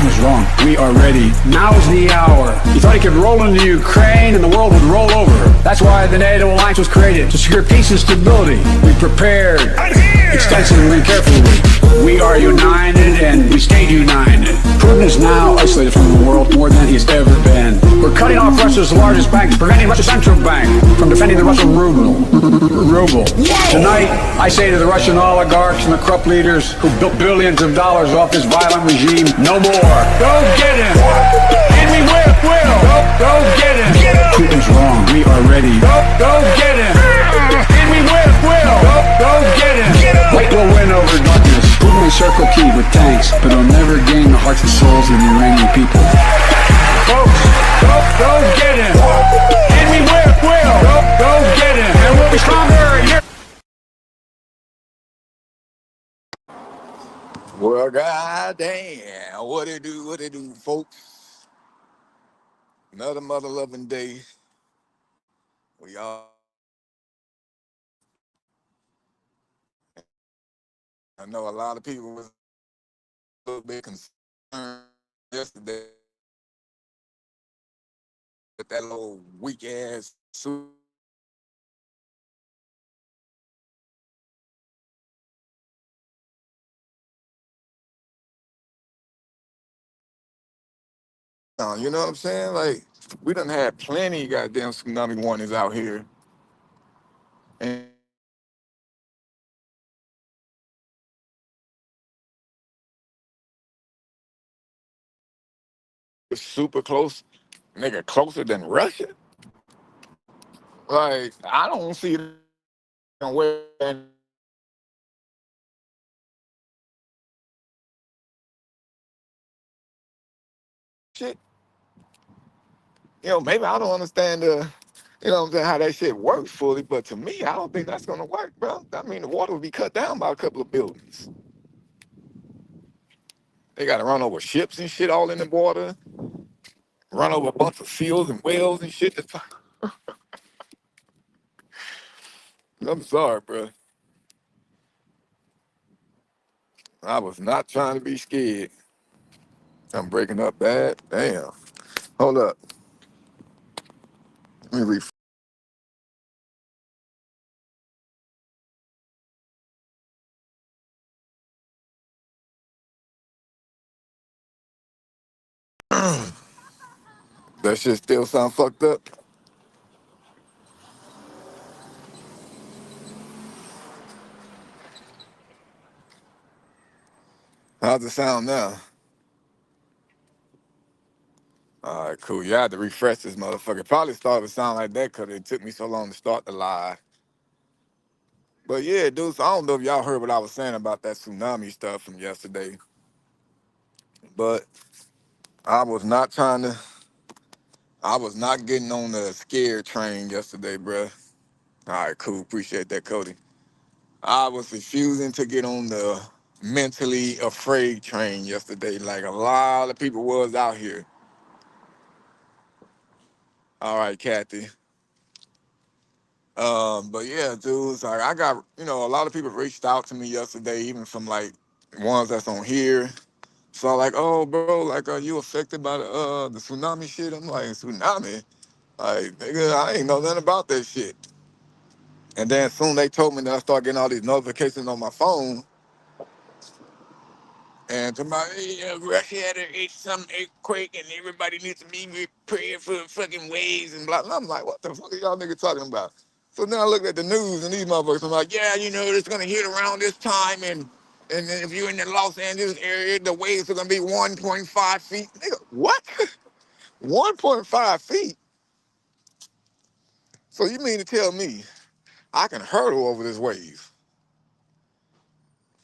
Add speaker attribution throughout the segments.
Speaker 1: was wrong. We are ready. Now is the hour. He thought he could roll into Ukraine and the world would roll over. That's why the NATO alliance was created, to secure peace and stability. We prepared extensively and carefully. We are united and we stayed united. Putin is now isolated from the world more than he's ever been. We're cutting off Russia's largest bank, preventing Russia's central bank from defending the Russian ruble. Tonight, I say to the Russian oligarchs and the corrupt leaders who built billions of dollars off this violent regime, no more. Go get him. And we will. Go get him. Putin's wrong. We are ready. Go get him. And we will. Go get him. Light will win over darkness. Putin may circle Kyiv with tanks, but he'll never gain the hearts and souls of the Iranian people. Folks, go get him. And we will. Go get him. And we'll be stronger.
Speaker 2: Well, goddamn, what it do, folks? Another mother loving day. We all, I know a lot of people was a little bit concerned yesterday with that little weak ass suit. You know what I'm saying? Like, we done had plenty of goddamn tsunami warnings out here. And it's super close, nigga, closer than Russia. Like, I don't see it where shit. Maybe I don't understand what I'm saying, how that shit works fully, but to me, I don't think that's gonna work, bro. I mean, the water would be cut down by a couple of buildings. They gotta run over ships and shit all in the water, run over a bunch of fields and wells and shit. I'm sorry, bro. I was not trying to be scared. I'm breaking up bad. Damn. Hold up. Let me that shit still sound fucked up. How's it sound now? All right, cool. You had to refresh this motherfucker. Probably started to sound like that because it took me so long to start the live. But yeah, dude, so I don't know if y'all heard what I was saying about that tsunami stuff from yesterday. But I was not trying to, I was not getting on the scared train yesterday, bruh. All right, cool. Appreciate that, Cody. I was refusing to get on the mentally afraid train yesterday, like a lot of people was out here. All right, Kathy. But yeah, dude, it's like I got, a lot of people reached out to me yesterday, even from like ones that's on here. So like, oh, bro, like, are you affected by the tsunami shit? I'm like, tsunami? Like, nigga, I ain't know nothing about that shit. And then soon they told me that I start getting all these notifications on my phone. And to my, Russia had some earthquake and everybody needs to be praying for fucking waves and blah, blah. I'm like, what the fuck are y'all niggas talking about? So now I look at the news and these motherfuckers, I'm like, yeah, it's gonna hit around this time and then if you're in the Los Angeles area, the waves are gonna be 1.5 feet. Nigga, what? 1.5 feet? So you mean to tell me I can hurdle over this wave?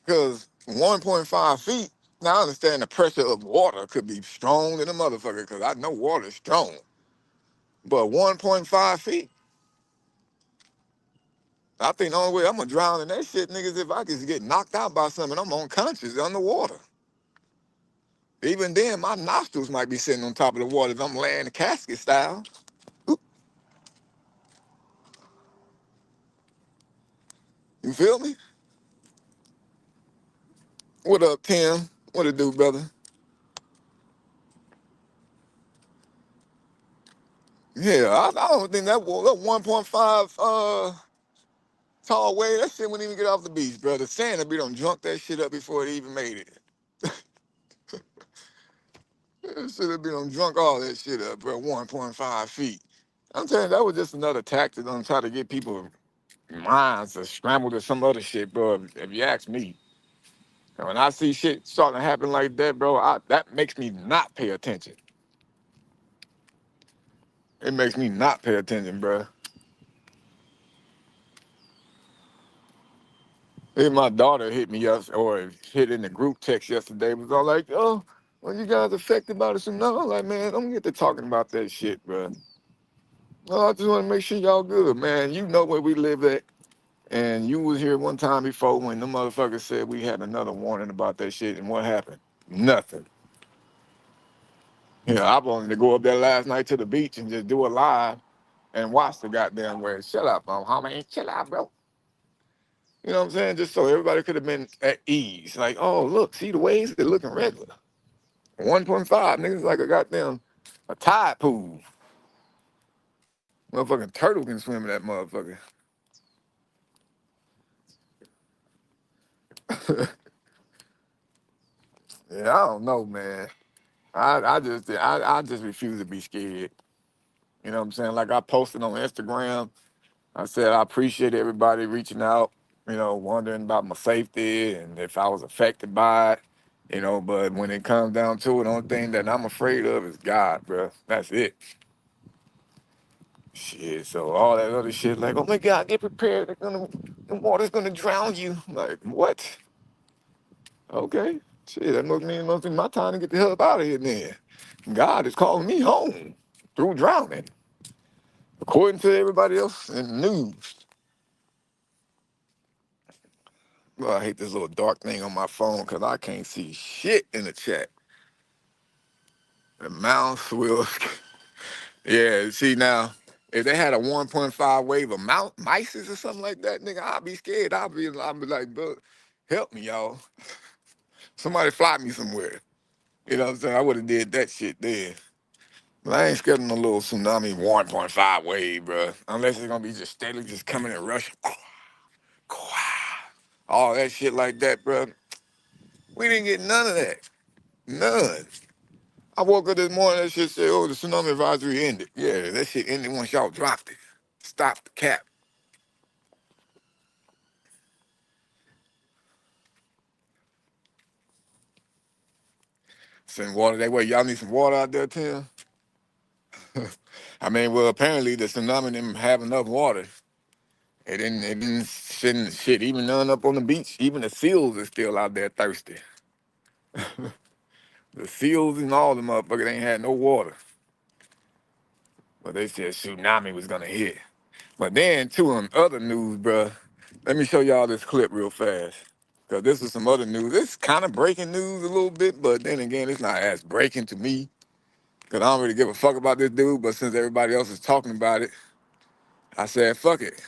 Speaker 2: Because 1.5 feet, now I understand the pressure of water could be strong in a motherfucker, because I know water is strong. But 1.5 feet, I think the only way I'm gonna drown in that shit, niggas, if I just get knocked out by something, I'm unconscious underwater. Even then, my nostrils might be sitting on top of the water if I'm laying casket style. Oop, you feel me? What up, Tim? What it do, brother? Yeah, I don't think that 1.5 tall wave, that shit wouldn't even get off the beach, bro. The sand would be done drunk that shit up before it even made it. That shit would be done drunk all that shit up, bro. 1.5 feet. I'm telling you, that was just another tactic on try to get people minds to scramble to some other shit, bro. If you ask me. And when I see shit starting to happen like that, bro, that makes me not pay attention. It makes me not pay attention, bro. Even my daughter hit me up or hit in the group text yesterday. Was all like, "Oh, well, you guys affected by the tsunami?" I'm like, man, don't get to talking about that shit, bro. Oh, I just want to make sure y'all good, man. You know where we live at, and you was here one time before when the motherfuckers said we had another warning about that shit, and what happened? Nothing. Yeah, I wanted to go up there last night to the beach and just do a live and watch the goddamn wave. Shut up, homie. Chill out, bro. You know what I'm saying? Just so everybody could have been at ease. Like, oh, look, see the waves? They're looking regular. 1.5, niggas like a goddamn a tide pool. Motherfucking turtle can swim in that motherfucker. Yeah, I don't know, man. I just refuse to be scared. You know what I'm saying? Like I posted on Instagram, I said I appreciate everybody reaching out, wondering about my safety and if I was affected by it, but when it comes down to it, the only thing that I'm afraid of is God, bro. That's it. Shit, so all that other shit, like, oh my God, get prepared. The water's gonna drown you. Like, what? Okay. Shit, that must be my time to get the hell up out of here then. God is calling me home through drowning, according to everybody else in the news. Well, I hate this little dark thing on my phone because I can't see shit in the chat. The mouse will. Yeah, see now, if they had a 1.5 wave of mices or something like that, nigga, I'd be scared. I'd be like, bro, help me, y'all. Somebody fly me somewhere. You know what I'm saying? I would have did that shit then. But I ain't scared of no little tsunami 1.5 wave, bro. Unless it's gonna be just steadily just coming and rushing. All that shit like that, bro. We didn't get none of that. None. I woke up this morning, that shit said, oh, the tsunami advisory ended. Yeah, that shit ended once y'all dropped it. Stop the cap. Send water that way. Y'all need some water out there, Tim? I mean, well, apparently the tsunami didn't have enough water. It didn't send shit, even none up on the beach. Even the seals are still out there thirsty. The seals and all the motherfuckers ain't had no water. But they said tsunami was gonna hit. But then, too, on other news, bruh, let me show y'all this clip real fast. Because this is some other news. It's kind of breaking news a little bit, but then again, it's not as breaking to me. Because I don't really give a fuck about this dude, but since everybody else is talking about it, I said, fuck it.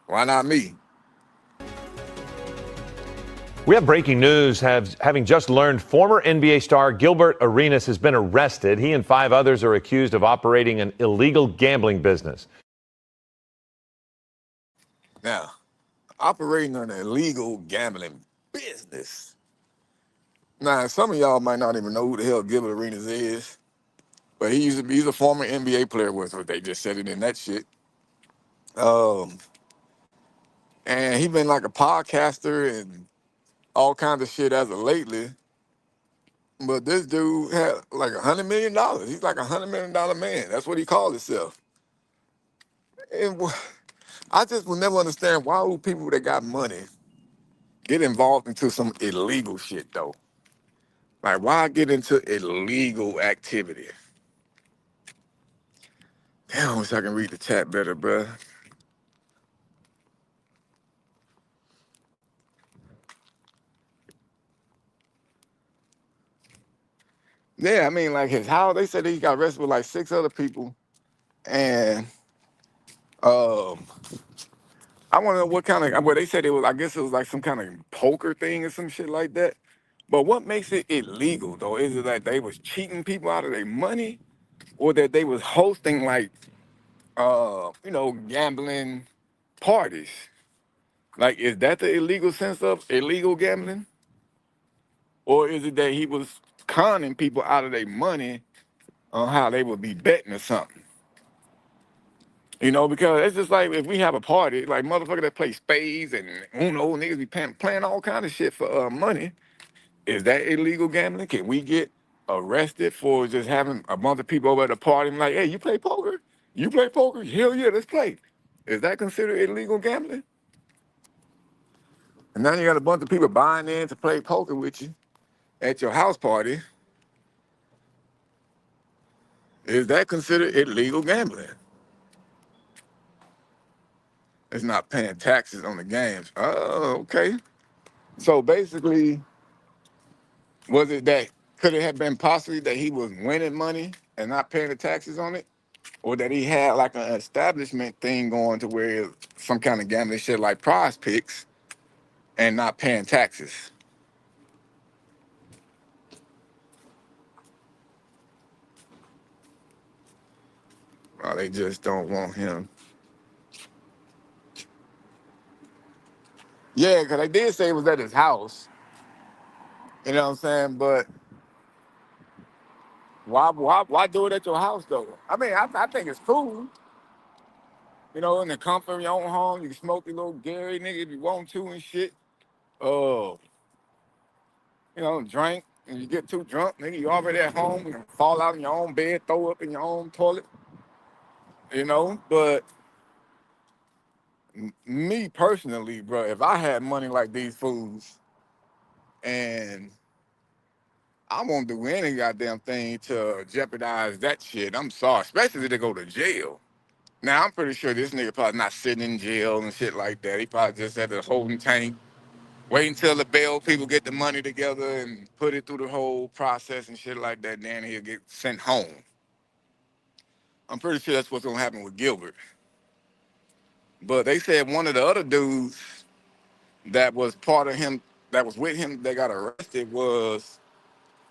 Speaker 2: Why not me?
Speaker 3: We have breaking news. Having just learned, former NBA star Gilbert Arenas has been arrested. He and 5 others are accused of operating an illegal gambling business.
Speaker 2: Now, operating an illegal gambling business. Now, some of y'all might not even know who the hell Gilbert Arenas is, but he's a former NBA player, was what they just said it in that shit. Um, and he been like a podcaster and all kinds of shit as of lately. But this dude had like $100 million. He's like $100 million man. That's what he called himself. And I just will never understand why would people that got money get involved into some illegal shit though. Like why get into illegal activity? Damn, I wish I can read the chat better, bruh. Yeah, I mean, like his house. They said he got arrested with like 6 other people, and um, I want to know what kind of. Well, they said it was. I guess it was like some kind of poker thing or some shit like that. But what makes it illegal though? Is it that they was cheating people out of their money, or that they was hosting like gambling parties. Like, is that the illegal sense of illegal gambling? Or is it that he was conning people out of their money on how they would be betting or something? Because it's just like if we have a party, like motherfucker that play spades and Uno, niggas be playing all kind of shit for money. Is that illegal gambling? Can we get arrested for just having a bunch of people over at a party and like, hey, you play poker? You play poker? Hell yeah, let's play. Is that considered illegal gambling? And now you got a bunch of people buying in to play poker with you at your house party. Is that considered illegal gambling? It's not paying taxes on the games. Oh, okay. So basically, was it that could it have been possibly that he was winning money and not paying the taxes on it? Or that he had like an establishment thing going to where it's some kind of gambling shit like prize picks and not paying taxes? Well, they just don't want him. Yeah, because they did say it was at his house. You know what I'm saying? But why do it at your house though? I mean, I think it's cool. In the comfort of your own home, you can smoke your little Gary, nigga, if you want to and shit. Uh, drink and you get too drunk, nigga, you already at home and fall out in your own bed, throw up in your own toilet, But me personally, bro, if I had money like these fools and I won't do any goddamn thing to jeopardize that shit, I'm sorry, especially if they go to jail. Now, I'm pretty sure this nigga probably not sitting in jail and shit like that. He probably just at the holding tank. Wait until the bail people get the money together and put it through the whole process and shit like that. Then he'll get sent home. I'm pretty sure that's what's gonna happen with Gilbert. But they said one of the other dudes that was part of him, that was with him, that got arrested was,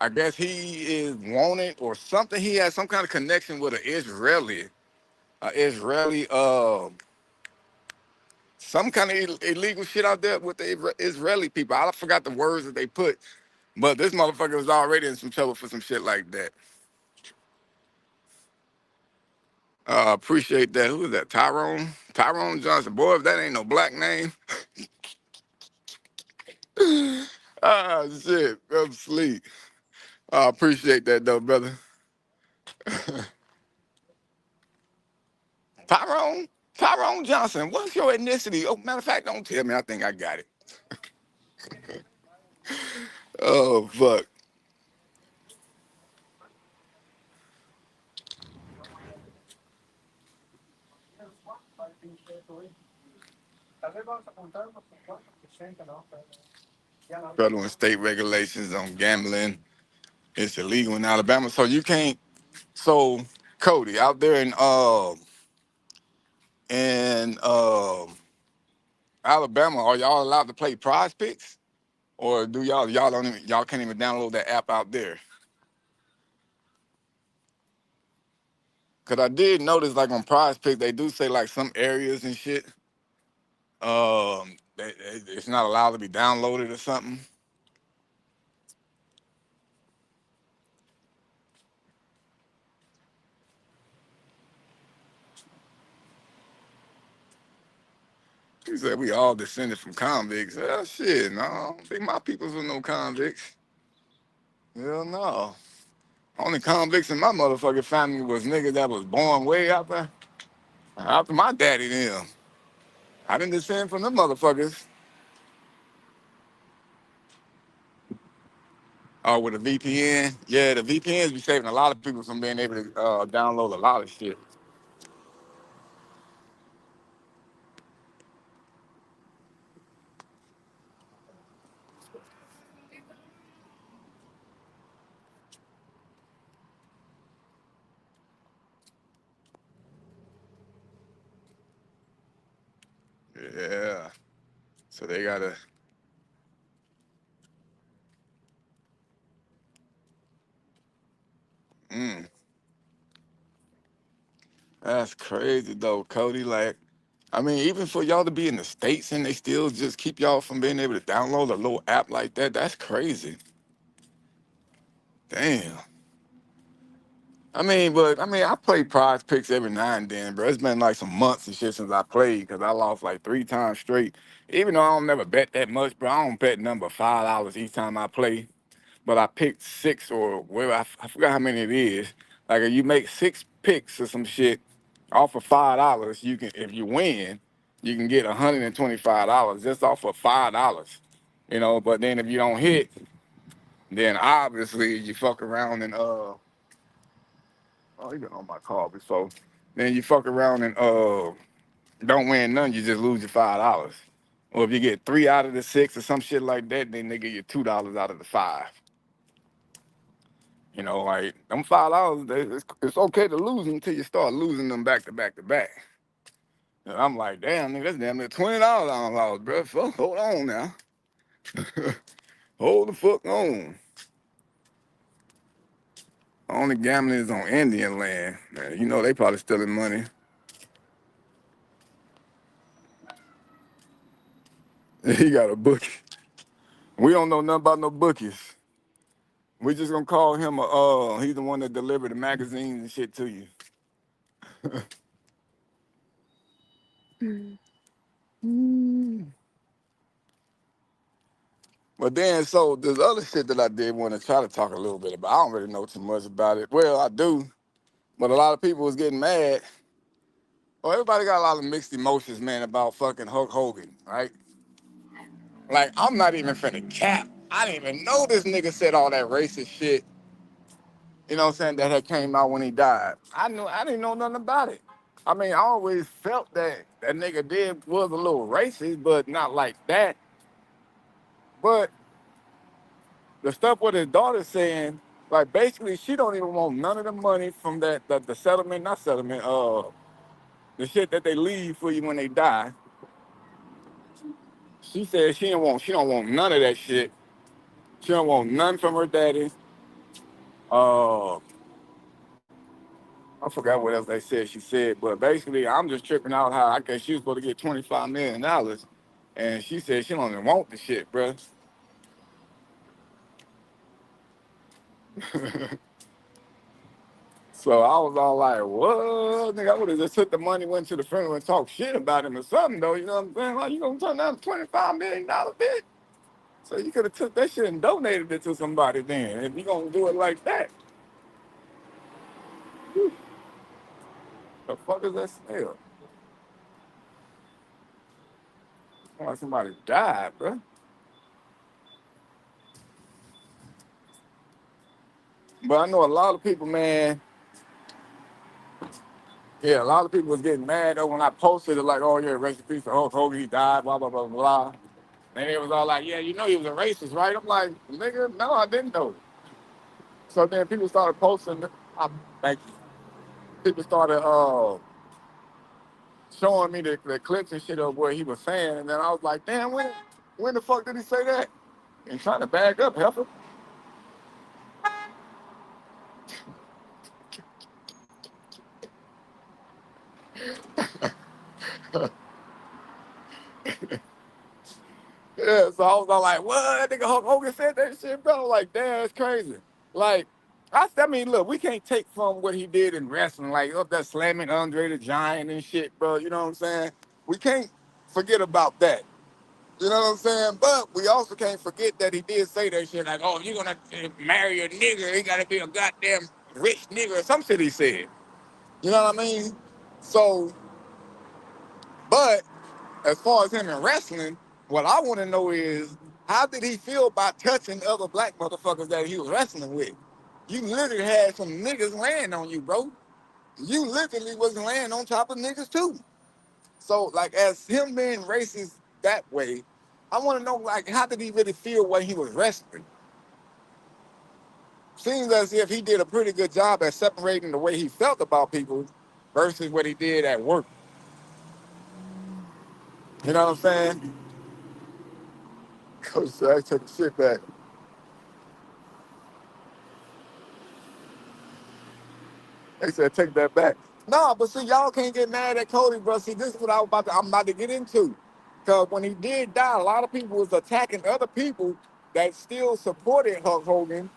Speaker 2: I guess he is wanted or something. He has some kind of connection with an Israeli, some kind of illegal shit out there with the Israeli people. I forgot the words that they put, but this motherfucker was already in some trouble for some shit like that. Appreciate that. Who is that? Tyrone? Tyrone Johnson. Boy, if that ain't no black name. Ah, shit. I'm asleep. I appreciate that, though, brother. Tyrone? Tyrone Johnson. What's your ethnicity? Oh, matter of fact, don't tell me. I think I got it. Oh, fuck. Federal and state regulations on gambling. It's illegal in Alabama. So you can't. So, Cody, out there in Alabama, are y'all allowed to play prize picks? Or do y'all can't even download that app out there? Cause I did notice like on Prize Pick they do say like some areas and shit, it's not allowed to be downloaded or something. He said we all descended from convicts. Hell shit, no, I don't think my peoples were no convicts. Hell no. Only convicts in my motherfucking family was niggas that was born way out there. After my daddy them. I didn't descend from them motherfuckers. Oh, with a VPN? Yeah, the VPNs be saving a lot of people from being able to download a lot of shit. Yeah. So they gotta. Mm. That's crazy though, Cody. Like, I mean, even for y'all to be in the States and they still just keep y'all from being able to download a little app like that, that's crazy. Damn. I play prize picks every now and then, bro. It's been like some months and shit since I played because I lost like 3 times straight. Even though I don't never bet that much, bro, I don't bet number $5 each time I play. But I picked six or whatever. I forgot how many it is. Like if you make 6 picks or some shit off of $5, you can if you win, you can get $125 just off of $5. You know, but then if you don't hit, then obviously you fuck around and oh, you been on my call before. Then you fuck around and don't win none, you just lose your $5. Or if you get 3 out of the 6 or some shit like that, then they give you $2 out of the 5. You know, like them $5, it's okay to lose them until you start losing them back to back to back. And I'm like, damn, nigga, that's damn near $20 I lost, bro. Fuck, hold on now. Hold the fuck on. Only gambling is on Indian land. Man, you know they probably stealing money. He got a bookie. We don't know nothing about no bookies. We just gonna call him he's the one that delivered the magazines and shit to you. But then, so there's other shit that I did want to try to talk a little bit about. I don't really know too much about it. Well, I do, but a lot of people was getting mad. Well, everybody got a lot of mixed emotions, man, about fucking Hulk Hogan, right? Like, I'm not even finna cap. I didn't even know this nigga said all that racist shit, you know what I'm saying, that had came out when he died. I didn't know nothing about it. I mean, I always felt that that nigga was a little racist, but not like that. But the stuff with his daughter saying, like basically she don't even want none of the money from the settlement, not settlement, the shit that they leave for you when they die. She said she don't want none of that shit. She don't want none from her daddy. Uh I forgot what else they said she said, but basically I'm just tripping out how I guess she was supposed to get $25 million. And she said she don't even want the shit, bruh. So I was all like, what? Nigga, I would have just took the money, went to the funeral and talked shit about him or something, though. You know what I'm saying? Like, you gonna turn down a $25 million bid? So you could have took that shit and donated it to somebody then. If you gonna do it like that, the fuck is that smell? Like somebody died, bro. But I know a lot of people, man. Yeah, a lot of people was getting mad though when I posted it, like, oh yeah, rest in peace for Hulk Hogan, he died, blah, blah, blah, blah. And it was all like, yeah, you know he was a racist, right? I'm like, nigga, no, I didn't know. So then people started posting, like, people started showing me the clips and shit of what he was saying, and then I was like, damn, when the fuck did he say that? And trying to bag up, heifer. Yeah, so I was all like, what? Nigga Hulk Hogan said that shit, bro. I was like, damn, that's crazy. Like, I mean, look, we can't take from what he did in wrestling, like up that slamming Andre the Giant and shit, bro. You know what I'm saying? We can't forget about that. You know what I'm saying? But we also can't forget that he did say that shit like, oh, if you're gonna marry a nigga, he gotta be a goddamn rich nigga or some shit he said. You know what I mean? So, but as far as him in wrestling, what I want to know is how did he feel about touching other black motherfuckers that he was wrestling with? You literally had some niggas laying on you, bro. You literally was laying on top of niggas too. So, like, as him being racist that way, I want to know, like, how did he really feel when he was wrestling? Seems as if he did a pretty good job at separating the way he felt about people versus what he did at work. You know what I'm saying? Coach said, I took the shit back. They said, take that back. No, but see, y'all can't get mad at Cody, bro. See, this is what I'm about to get into. Cause when he did die, a lot of people was attacking other people that still supported Hulk Hogan,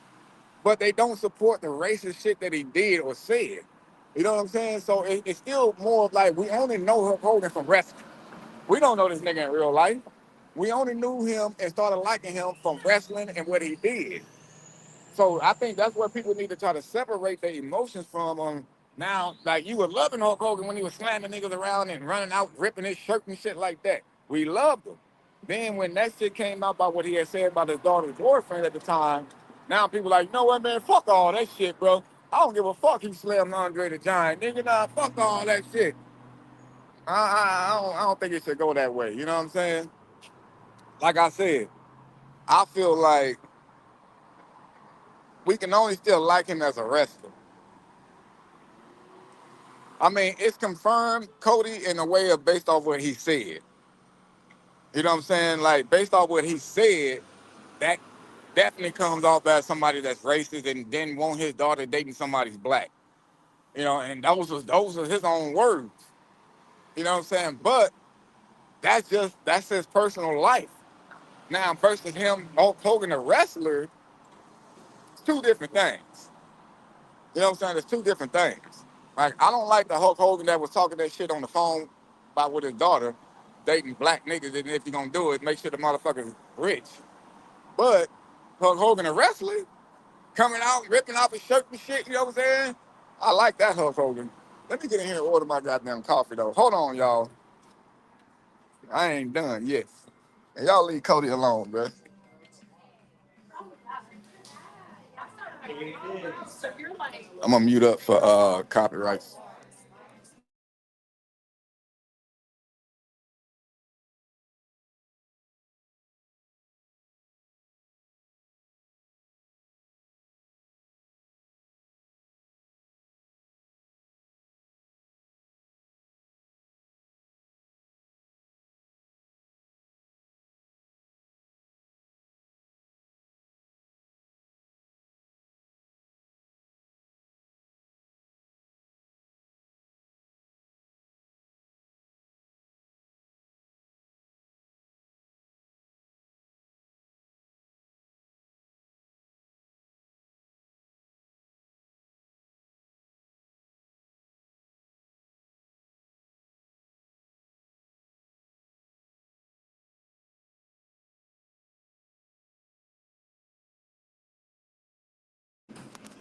Speaker 2: but they don't support the racist shit that he did or said. You know what I'm saying? So it's still more of like we only know Hulk Hogan from wrestling. We don't know this nigga in real life. We only knew him and started liking him from wrestling and what he did. So I think that's what people need to try to separate their emotions from. On now, like you were loving Hulk Hogan when he was slamming niggas around and running out, ripping his shirt and shit like that. We loved him. Then when that shit came out about what he had said about his daughter's boyfriend at the time, now people like, you know what, man, fuck all that shit, bro. I don't give a fuck he slammed Andre the Giant, nigga. Nah, fuck all that shit. I don't think it should go that way. You know what I'm saying? Like I said, I feel like we can only still like him as a wrestler. I mean, it's confirmed Cody in a way of based off what he said. You know what I'm saying? Like based off what he said, that definitely comes off as somebody that's racist and didn't want his daughter dating somebody's black. You know, and those are his own words. You know what I'm saying? But that's his personal life. Now versus him, Hulk Hogan, a wrestler, it's two different things. You know what I'm saying? It's two different things. Like I don't like the Hulk Hogan that was talking that shit on the phone about with his daughter, dating black niggas, and if you're gonna do it, make sure the motherfucker's rich. But Hulk Hogan, a wrestler, coming out, ripping off his shirt and shit, you know what I'm saying? I like that Hulk Hogan. Let me get in here and order my goddamn coffee though. Hold on, y'all. I ain't done yet. And y'all leave Cody alone, bro. I'm gonna mute up for copyrights.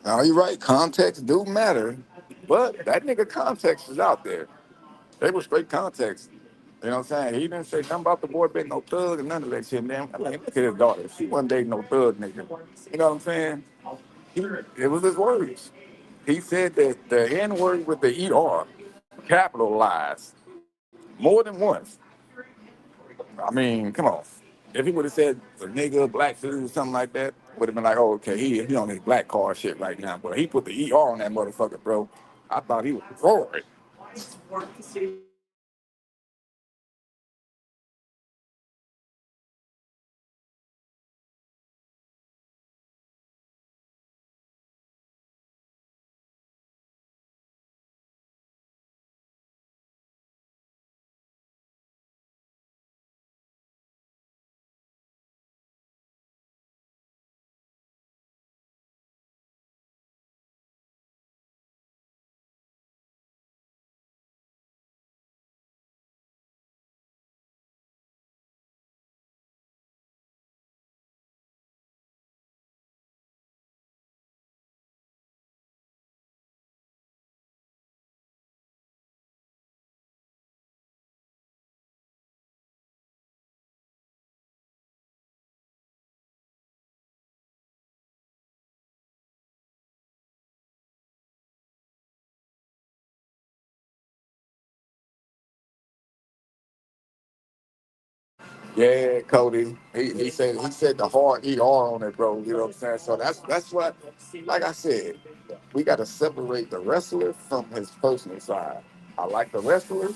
Speaker 2: Now you're right, context do matter, but that nigga context is out there. They was straight context. You know what I'm saying? He didn't say nothing about the boy being no thug and none of that shit, man. I mean, look at his daughter. She wasn't dating no thug nigga. You know what I'm saying? It was his words. He said that the N word with the ER capitalized more than once. I mean, come on. If he would have said a nigga, black dude, or something like that, would have been like, oh, okay, he on his black car shit right now. But he put the ER on that motherfucker, bro. I thought he was roaring. Yeah, Cody. He said the hard ER on it, bro. You know what I'm saying? So that's what, like I said, we got to separate the wrestler from his personal side. I like the wrestler,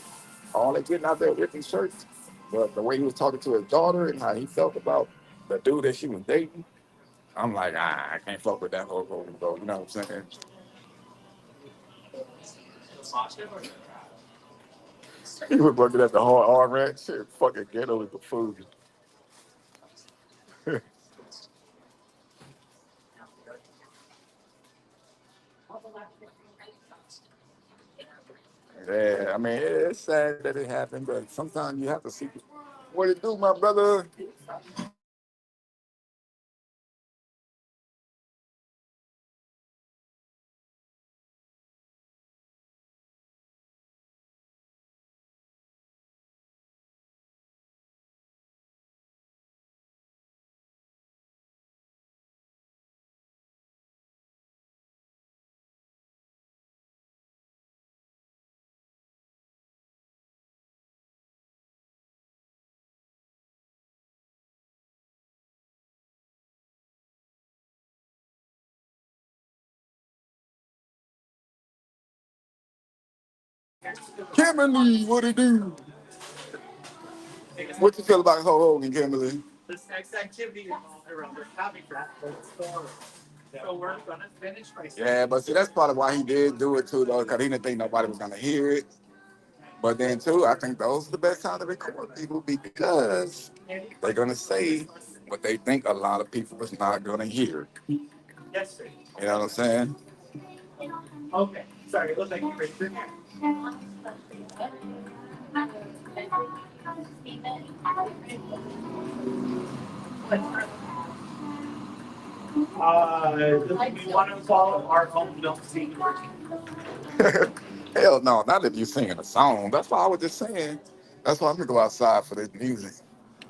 Speaker 2: all they getting out there ripping shirts, but the way he was talking to his daughter and how he felt about the dude that she was dating, I'm like, I can't fuck with that whole bro. You know what I'm saying? He was working at the hard ranch. Shit, fucking ghetto with the food. Yeah, I mean, it's sad that it happened, but sometimes you have to see what it do, my brother. Kimberly, what it do? What you feel about Hulk Hogan, Kimberly? Yeah, but see, that's part of why he did do it too, though, because he didn't think nobody was gonna hear it. But then too, I think those are the best time to record people because they're gonna say what they think a lot of people is not gonna hear. You know what I'm saying? Hell no, not if you're singing a song. That's why I was just saying. That's why I'm gonna go outside for this music.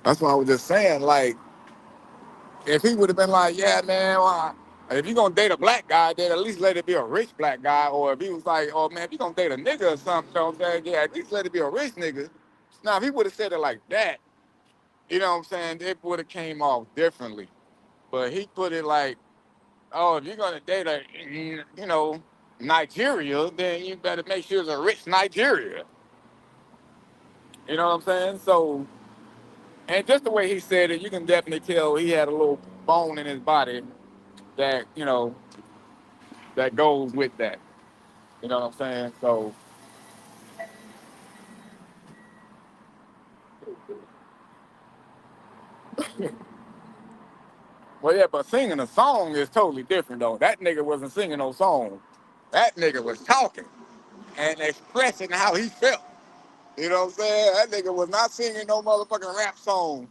Speaker 2: That's why I was just saying, like, if he would have been like, yeah, man, well, if you're gonna date a black guy, then at least let it be a rich black guy. Or if he was like, oh man, if you're gonna date a nigga or something, you know what I'm saying? Yeah, at least let it be a rich nigga. Now, if he would have said it like that, you know what I'm saying, it would have came off differently. But he put it like, oh, if you're gonna date a, you know, Nigeria, then you better make sure it's a rich Nigeria. You know what I'm saying? So, and just the way he said it, you can definitely tell he had a little bone in his body that, you know, that goes with that. You know what I'm saying? So, well, yeah, but singing a song is totally different, though. That nigga wasn't singing no song. That nigga was talking and expressing how he felt. You know what I'm saying? That nigga was not singing no motherfucking rap song.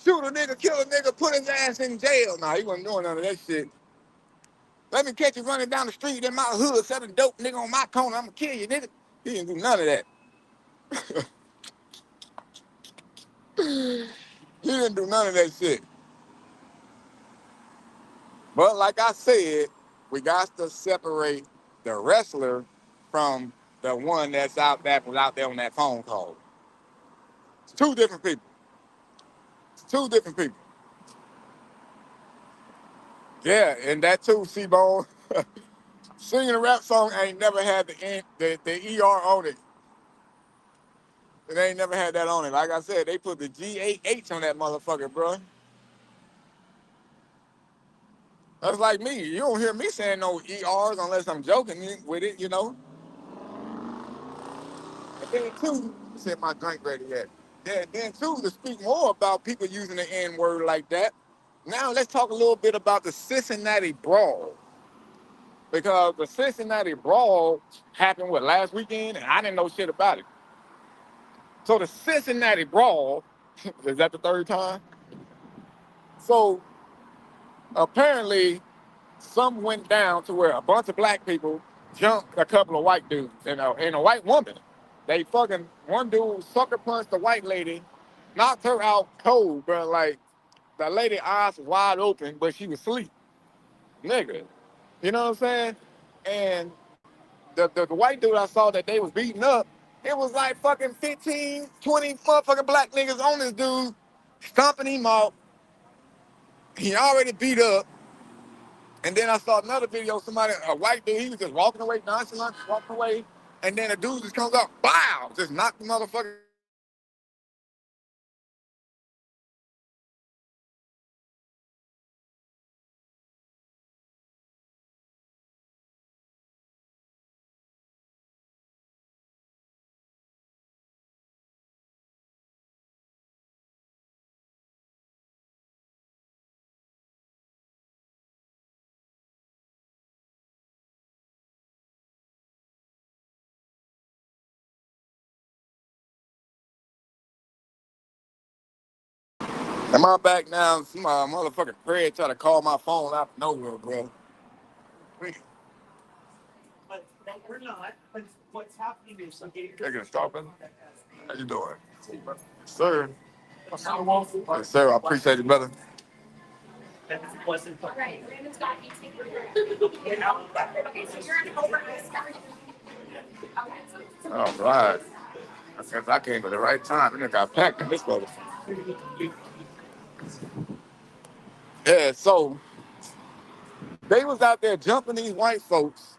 Speaker 2: Shoot a nigga, kill a nigga, put his ass in jail. Nah, he wasn't doing none of that shit. Let me catch you running down the street in my hood, selling dope, nigga, on my corner. I'm gonna kill you, nigga. He didn't do none of that. He didn't do none of that shit. But like I said, we got to separate the wrestler from the one that was out there on that phone call. It's two different people. It's two different people. Yeah, and that too, C-Bone. Singing a rap song ain't never had the ER on it. It ain't never had that on it. Like I said, they put the GAH on that motherfucker, bro. That's like me. You don't hear me saying no ERs unless I'm joking with it, you know. And then too, said my drink ready yet. Yeah, then too, to speak more about people using the N word like that. Now let's talk a little bit about the Cincinnati Brawl. Because the Cincinnati Brawl happened last weekend and I didn't know shit about it. So the Cincinnati Brawl, is that the third time? So apparently some went down to where a bunch of black people jumped a couple of white dudes and a white woman. They fucking, one dude sucker punched the white lady, knocked her out cold, bro. Like, the lady eyes was wide open, but she was asleep. Nigga. You know what I'm saying? And the white dude I saw that they was beating up, it was like fucking 15, 20 motherfucking black niggas on this dude, stomping him out. He already beat up. And then I saw another video, somebody, a white dude, he was just walking away, nonchalant, walking away. And then a dude just comes up, bow, just knocked the motherfucker Am I back now? Some motherfucker Craig try to call my phone out of nowhere, bro. Taking a stop, brother? How you doing? Yes, sir. Yes, sir. I appreciate it, brother. All right. I guess I came at the right time. I got packed in this motherfucker. Yeah, so they was out there jumping these white folks,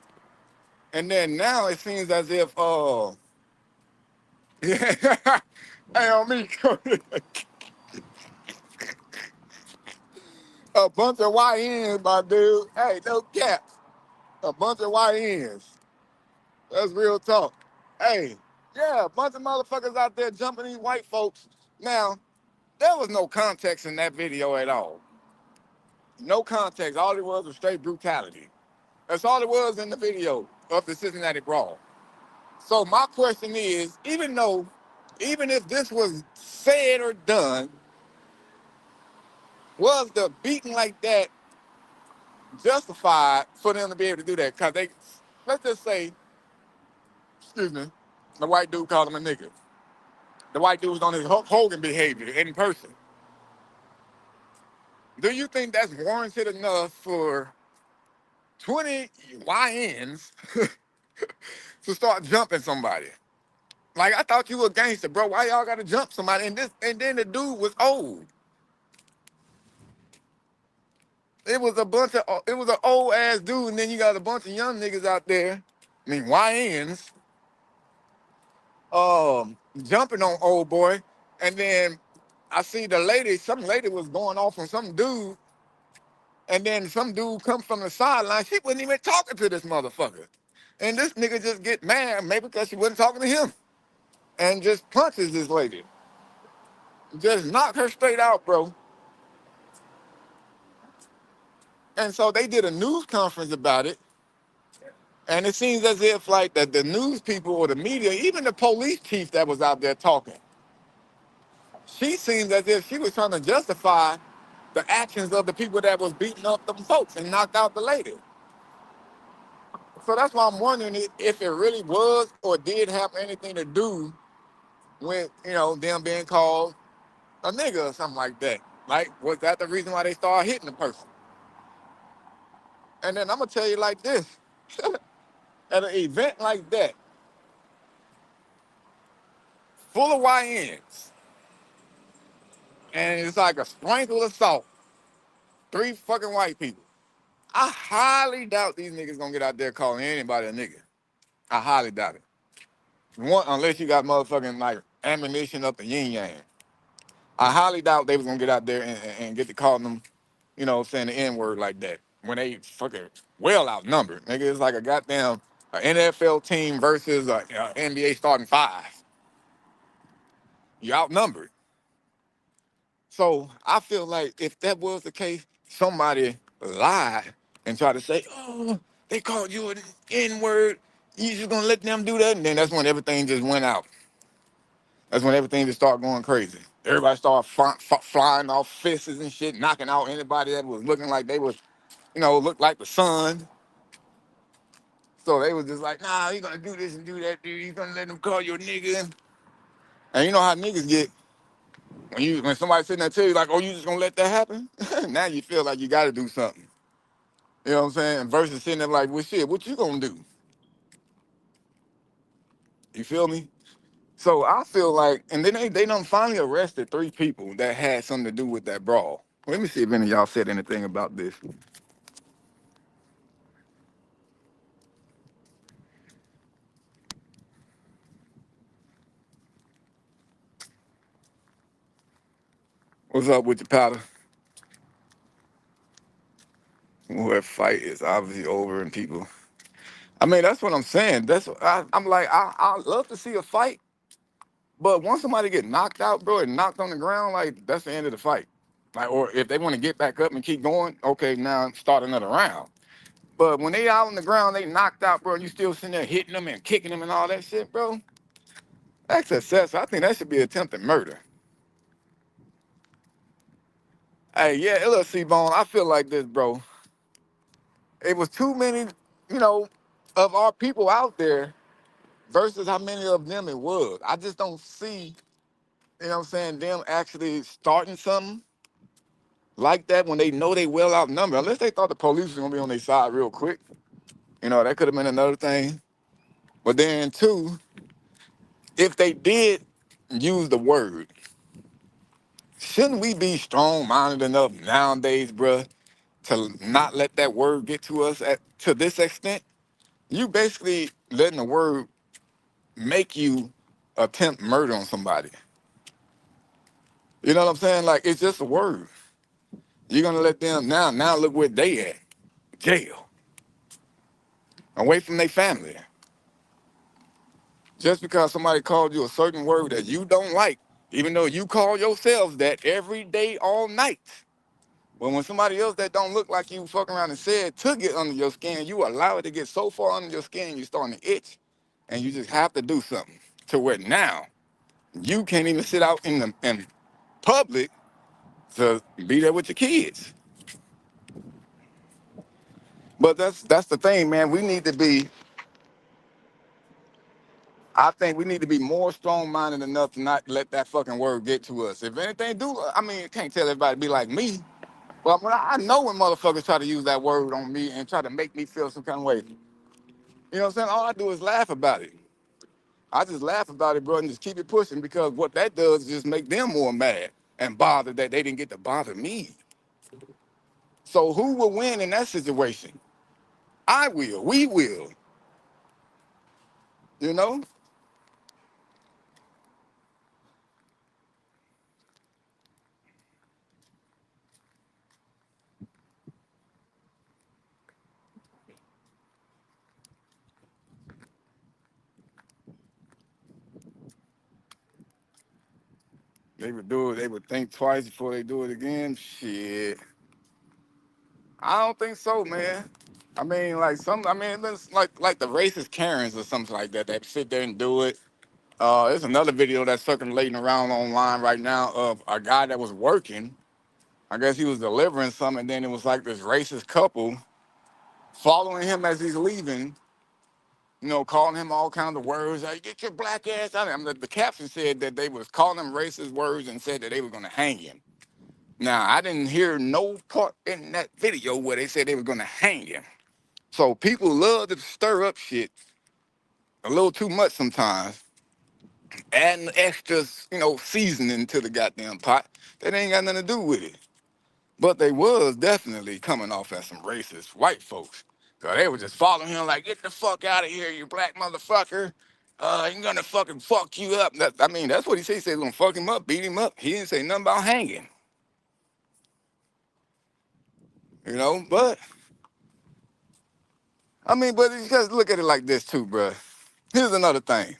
Speaker 2: and then now it seems as if yeah, hey on me, a bunch of YNs, my dude. Hey, no cap. A bunch of YNs. That's real talk. Hey, yeah, a bunch of motherfuckers out there jumping these white folks. Now, there was no context in that video at all. No context. All it was straight brutality. That's all it was in the video of the Cincinnati Brawl. So my question is, even if this was said or done, was the beating like that justified for them to be able to do that? Because they, let's just say, excuse me, the white dude called him a nigga. The white dude was on his Hulk Hogan behavior in person. Do you think that's warranted enough for 20 YNs to start jumping somebody? Like, I thought you were a gangster, bro. Why y'all gotta jump somebody? And then the dude was old. It was an old ass dude, and then you got a bunch of young niggas out there, I mean YNs, jumping on old boy. And then I see some lady was going off on some dude, and then some dude come from the sideline. She wasn't even talking to this motherfucker. And this nigga just get mad, maybe because she wasn't talking to him, and just punches this lady. Just knock her straight out, bro. And so they did a news conference about it. And it seems as if like the news people or the media, even the police chief that was out there talking, she seems as if she was trying to justify the actions of the people that was beating up them folks and knocked out the lady. So that's why I'm wondering if it really was or did have anything to do with, them being called a nigga or something like that. Like, was that the reason why they started hitting the person? And then I'm gonna tell you like this. At an event like that, full of YNs, and it's like a sprinkle of salt, 3 fucking white people. I highly doubt these niggas gonna get out there calling anybody a nigga. I highly doubt it. One, unless you got motherfucking like ammunition up the yin yang. I highly doubt they was gonna get out there and get to calling them, saying the N word like that when they fucking well outnumbered. Nigga, it's like a goddamn NFL team versus a NBA starting 5. You outnumbered. So I feel like if that was the case, somebody lied and tried to say, "Oh, they called you an N word. You just gonna let them do that?" And then that's when everything just went out. That's when everything just started going crazy. Everybody started flying off fists and shit, knocking out anybody that was looking like they was, looked like the sun. So they was just like, "Nah, you gonna do this and do that, dude. You gonna let them call you a nigga?" And you know how niggas get when somebody sitting there tell you like, "Oh, you just gonna let that happen?" Now you feel like you got to do something. You know what I'm saying? Versus sitting there like, "Well, shit, what you gonna do?" You feel me? So I feel like, and then they done finally arrested 3 people that had something to do with that brawl. Let me see if any of y'all said anything about this. What's up with your powder? Well, that fight is obviously over and people. I mean, that's what I'm saying. I'm like, I love to see a fight, but once somebody get knocked out, bro, and knocked on the ground, like that's the end of the fight. Like, or if they want to get back up and keep going, okay, now start another round. But when they out on the ground, they knocked out, bro, and you still sitting there hitting them and kicking them and all that shit, bro. That's excessive. I think that should be attempted murder. Hey, yeah, look, C-Bone, I feel like this, bro. It was too many, you know, of our people out there versus how many of them it was. I just don't see, you know what I'm saying, them actually starting something like that when they know they well outnumbered. Unless they thought the police was gonna be on their side real quick. You know, that could have been another thing. But then too, if they did use the word, shouldn't we be strong-minded enough nowadays, bruh, to not let that word get to us to this extent? You basically letting the word make you attempt murder on somebody. You know what I'm saying? Like, it's just a word. You're gonna let them now look where they at. Jail. Away from their family. Just because somebody called you a certain word that you don't like, even though you call yourselves that every day, all night. But when somebody else that don't look like you fucking around and said to get under your skin, you allow it to get so far under your skin, you're starting to itch, and you just have to do something to where now you can't even sit out in public to be there with your kids. But that's the thing, man. We need to be. I think we need to be more strong-minded enough to not let that fucking word get to us. If anything, I mean, you can't tell everybody to be like me. But I know when motherfuckers try to use that word on me and try to make me feel some kind of way. You know what I'm saying? All I do is laugh about it. I just laugh about it, bro, and just keep it pushing because what that does is just make them more mad and bothered that they didn't get to bother me. So who will win in that situation? I will. We will. You know? They would do it. They would think twice before they do it again. Shit. I don't think so, man. I mean, like I mean, it's like the racist Karens or something like that. That sit there and do it. There's another video that's circulating around online right now of a guy that was working. I guess he was delivering something, and then it was like this racist couple following him as he's leaving. You know, calling him all kinds of words. Like, get your black ass out of here. I mean, the caption said that they was calling him racist words and said that they were gonna hang him. Now, I didn't hear no part in that video where they said they were gonna hang him. So people love to stir up shit a little too much sometimes, adding extra, seasoning to the goddamn pot that ain't got nothing to do with it. But they was definitely coming off as some racist white folks. Cause they were just following him like, get the fuck out of here, you black motherfucker. You're gonna fucking fuck you up. I mean, that's what he said. He said he's gonna fuck him up, beat him up. He didn't say nothing about hanging. But I mean, but you guys look at it like this too, bruh. Here's another thing.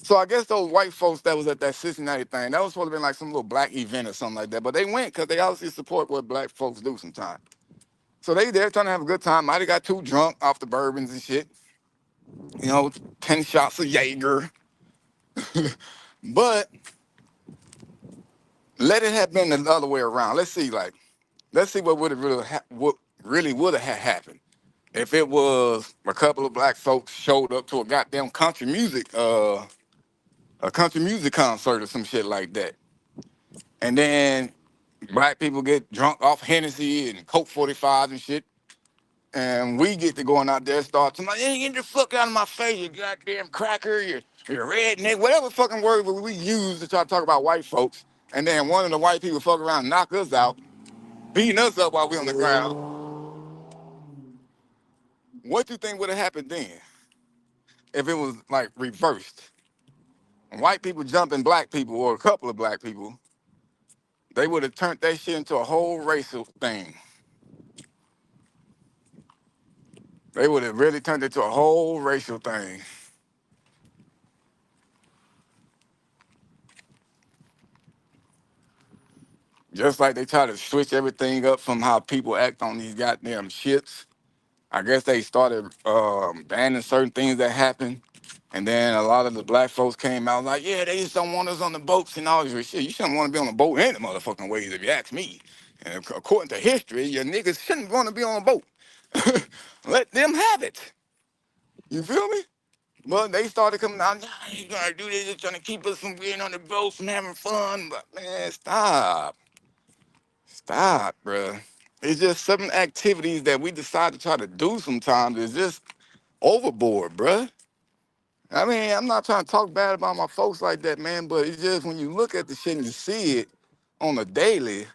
Speaker 2: So I guess those white folks that was at that Cincinnati thing, that was supposed to be like some little black event or something like that. But they went because they obviously support what black folks do sometimes. So they there trying to have a good time. Might have got too drunk off the bourbons and shit. 10 shots of Jaeger. But let it have been the other way around. Let's see what would have really would have happened if it was a couple of black folks showed up to a goddamn a country music concert or some shit like that. And then black people get drunk off Hennessy and Coke 45 and shit. And we get to going out there and start talking like, hey, get the fuck out of my face, you goddamn cracker, you redneck, whatever fucking word we use to try to talk about white folks. And then one of the white people fuck around and knock us out, beating us up while we on the ground. What you think would have happened then if it was like reversed? White people jumping black people or a couple of black people, they would have turned that shit into a whole racial thing. They would have really turned it to a whole racial thing. Just like they try to switch everything up from how people act on these goddamn ships. I guess they started banning certain things that happened. And then a lot of the black folks came out like, yeah, they just don't want us on the boats and all this shit. You shouldn't want to be on the boat any motherfucking ways if you ask me. And according to history, your niggas shouldn't want to be on a boat. Let them have it. You feel me? But they started coming out, nah, you gotta do this, they're trying to keep us from being on the boat, from having fun. But man, stop. Stop, bruh. It's just certain activities that we decide to try to do sometimes is just overboard, bruh. I mean, I'm not trying to talk bad about my folks like that, man, but it's just when you look at the shit and you see it on a daily,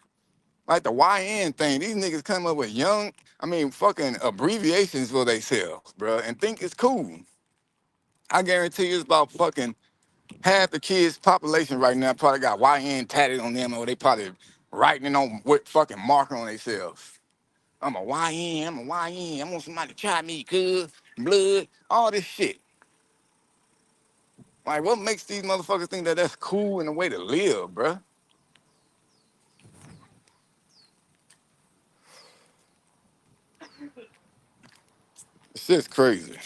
Speaker 2: like the YN thing, these niggas come up with fucking abbreviations for themselves, bruh, and think it's cool. I guarantee you it's about fucking half the kids' population right now probably got YN tatted on them, or they probably writing it on with fucking marker on themselves. I'm a YN, I'm a YN, I want somebody to try me, cuz, blood, all this shit. Like, what makes these motherfuckers think that that's cool and the way to live, bruh? It's just crazy.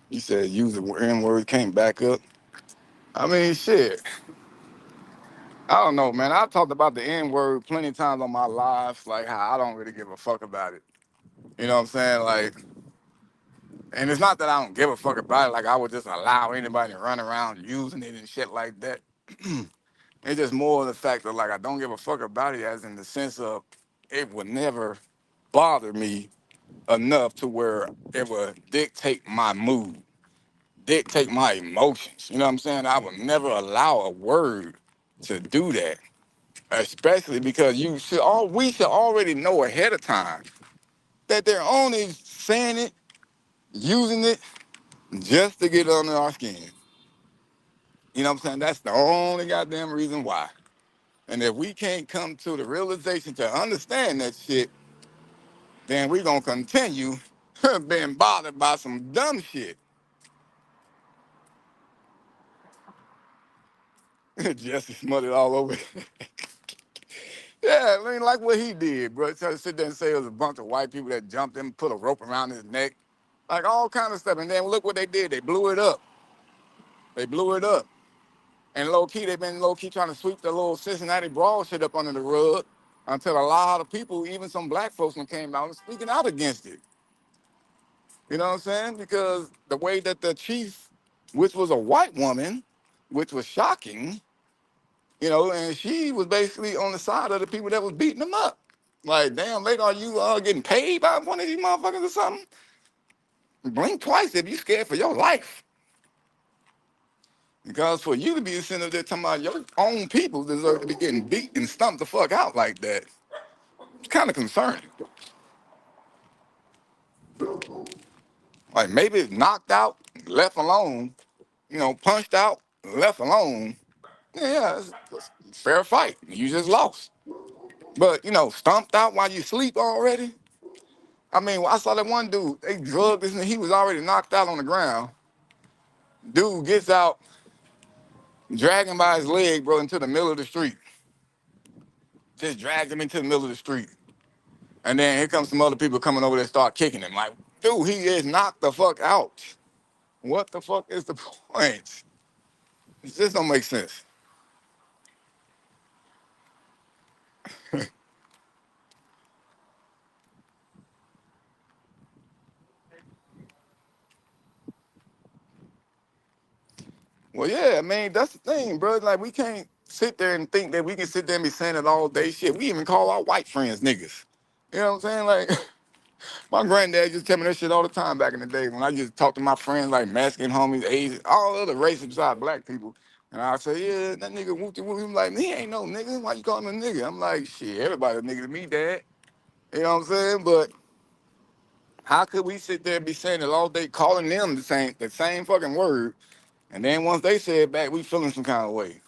Speaker 2: You said use the N-word, came back up. I mean, shit. I don't know, man. I've talked about the N-word plenty of times on my lives, like how I don't really give a fuck about it. You know what I'm saying? Like, and it's not that I don't give a fuck about it, like I would just allow anybody to run around using it and shit like that. It's just more of the fact that like I don't give a fuck about it as in the sense of it would never bother me enough to where it would dictate my mood, dictate my emotions. You know what I'm saying? I would never allow a word to do that, especially because we should already know ahead of time that they're only saying it, using it just to get under our skin. You know what I'm saying? That's the only goddamn reason why. And if we can't come to the realization to understand that shit, then we're gonna continue being bothered by some dumb shit. Jesse smothered all over. Yeah, I mean, like what he did, bro. Try to sit there and say it was a bunch of white people that jumped him, put a rope around his neck, like all kind of stuff. And then look what they did. They blew it up. They blew it up. And low key, they've been low key trying to sweep the little Cincinnati brawl shit up under the rug until a lot of people, even some black folks, came out and speaking out against it. You know what I'm saying? Because the way that the chief, which was a white woman, which was shocking, and she was basically on the side of the people that was beating them up. Like, damn, lady, are you getting paid by one of these motherfuckers or something? Blink twice if you scared for your life. Because for you to be sitting up there talking about your own people deserve to be getting beat and stumped the fuck out like that, it's kind of concerning. Like maybe it's knocked out, left alone, punched out, left alone. Yeah, it's a fair fight. You just lost. But, stumped out while you sleep already? I mean, I saw that one dude, they drugged this and he was already knocked out on the ground. Dude gets out, dragging by his leg, bro, into the middle of the street. Just dragged him into the middle of the street. And then here comes some other people coming over there and start kicking him. Like, dude, he is knocked the fuck out. What the fuck is the point? It just don't make sense. Well, yeah, I mean, that's the thing, bro. Like, we can't sit there and think that we can sit there and be saying it all day. Shit, we even call our white friends niggas. You know what I'm saying? Like, my granddad just tell me that shit all the time back in the day when I just talk to my friends like Mexican homies, Asian, all other races besides black people. And I say, yeah, that nigga whoopty whoop. He like, he ain't no nigga. Why you call him a nigga? I'm like, shit, everybody a nigga to me, dad. You know what I'm saying? But how could we sit there and be saying it all day, calling them the same fucking word, and then once they say it back, we feeling some kind of way?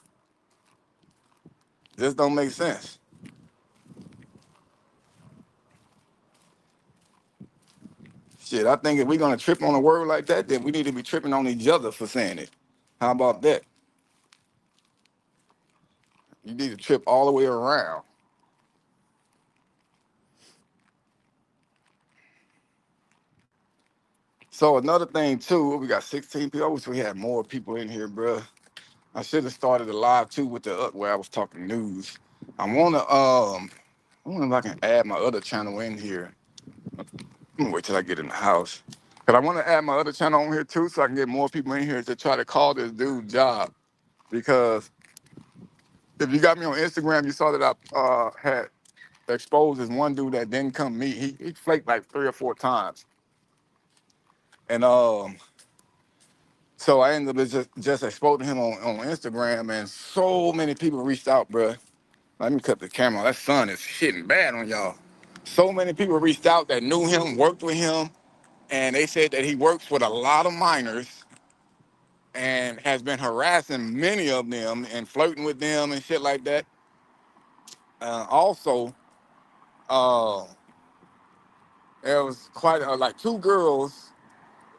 Speaker 2: Just don't make sense. Shit, I think if we're gonna trip on a word like that, then we need to be tripping on each other for saying it. How about that? You need to trip all the way around. So another thing too, we got 16 people. I wish we had more people in here, bro. I should have started a live too with the where I was talking news. I wonder if I can add my other channel in here. I'm gonna wait till I get in the house. Cause I want to add my other channel on here too, so I can get more people in here to try to call this dude job. Because if you got me on Instagram, you saw that I had exposed this one dude that didn't come meet. He flaked like 3 or 4 times, and so I ended up just exposing him on Instagram, and so many people reached out, bruh. Let me cut the camera. That sun is hitting bad on y'all. So many people reached out that knew him, worked with him, and they said that he works with a lot of minors and has been harassing many of them and flirting with them and shit like that. Also, uh, there was quite like 2 girls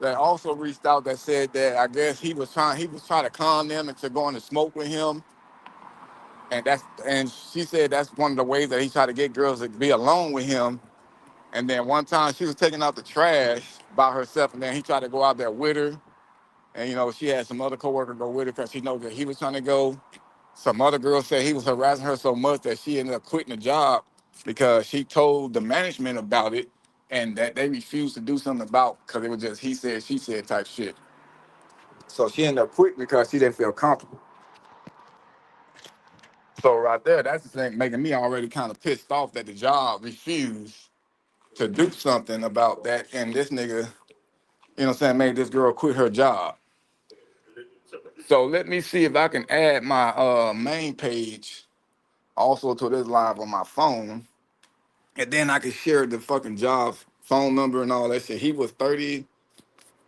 Speaker 2: that also reached out that said that I guess he was trying to con them into going to smoke with him, and she said that's one of the ways that he tried to get girls to be alone with him. And then one time she was taking out the trash by herself, and then he tried to go out there with her. And she had some other coworkers go with her because she knows that he was trying to go. Some other girl said he was harassing her so much that she ended up quitting the job because she told the management about it, and that they refused to do something about because it was just he said, she said type shit. So she ended up quitting because she didn't feel comfortable. So right there, that's the thing making me already kind of pissed off that the job refused to do something about that. And this nigga, made this girl quit her job. So let me see if I can add my main page also to this live on my phone. And then I can share the fucking job phone number and all that shit. He was 30.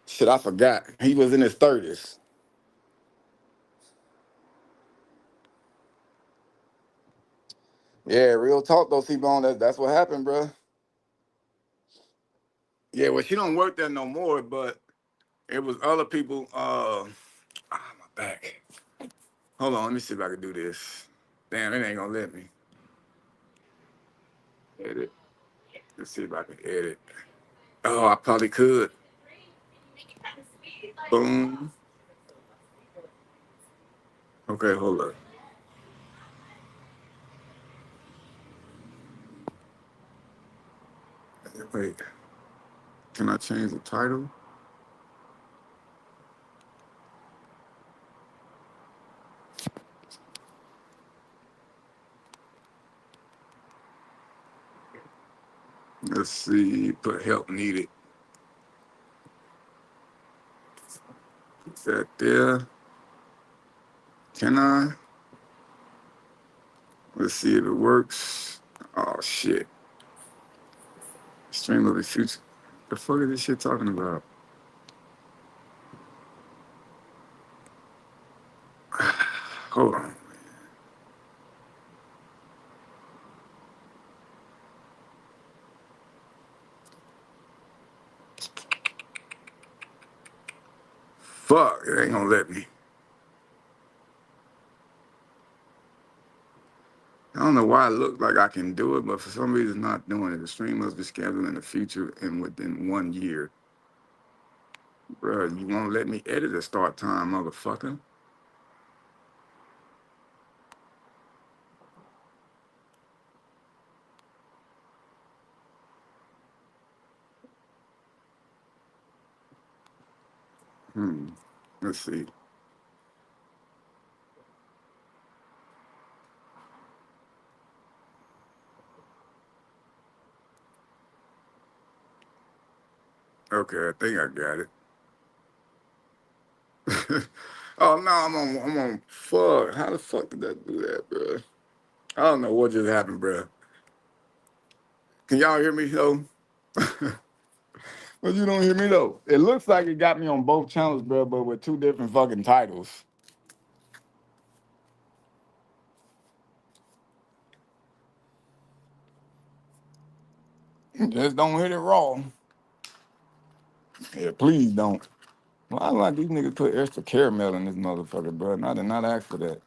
Speaker 2: Shit, I forgot. He was in his 30s. Yeah, real talk though, T-Bone. That's what happened, bro. Yeah, well, she don't work there no more, but it was other people. My back. Hold on, let me see if I can do this. Damn, it ain't gonna let me. Edit. Let's see if I can edit. Oh, I probably could. Boom. Okay, hold up. Wait, can I change the title? Let's see, put help needed. Is that there? Can I? Let's see if it works. Oh shit. Stream of the future. The fuck is this shit talking about? Hold on. Fuck, it ain't gonna let me. I don't know why it looked like I can do it, but for some reason it's not doing it. The stream must be scheduled in the future and within 1 year. Bruh, you won't let me edit the start time, motherfucker. Let's see. Okay, I think I got it. Oh no, I'm on. Fuck. How the fuck did that do that, bro? I don't know what just happened, bro. Can y'all hear me though? But you don't hear me though. It looks like it got me on both channels, bro, but with 2 different fucking titles. Just don't hit it raw. Yeah, please don't. Why like these niggas put extra caramel in this motherfucker, bro? And I did not ask for that.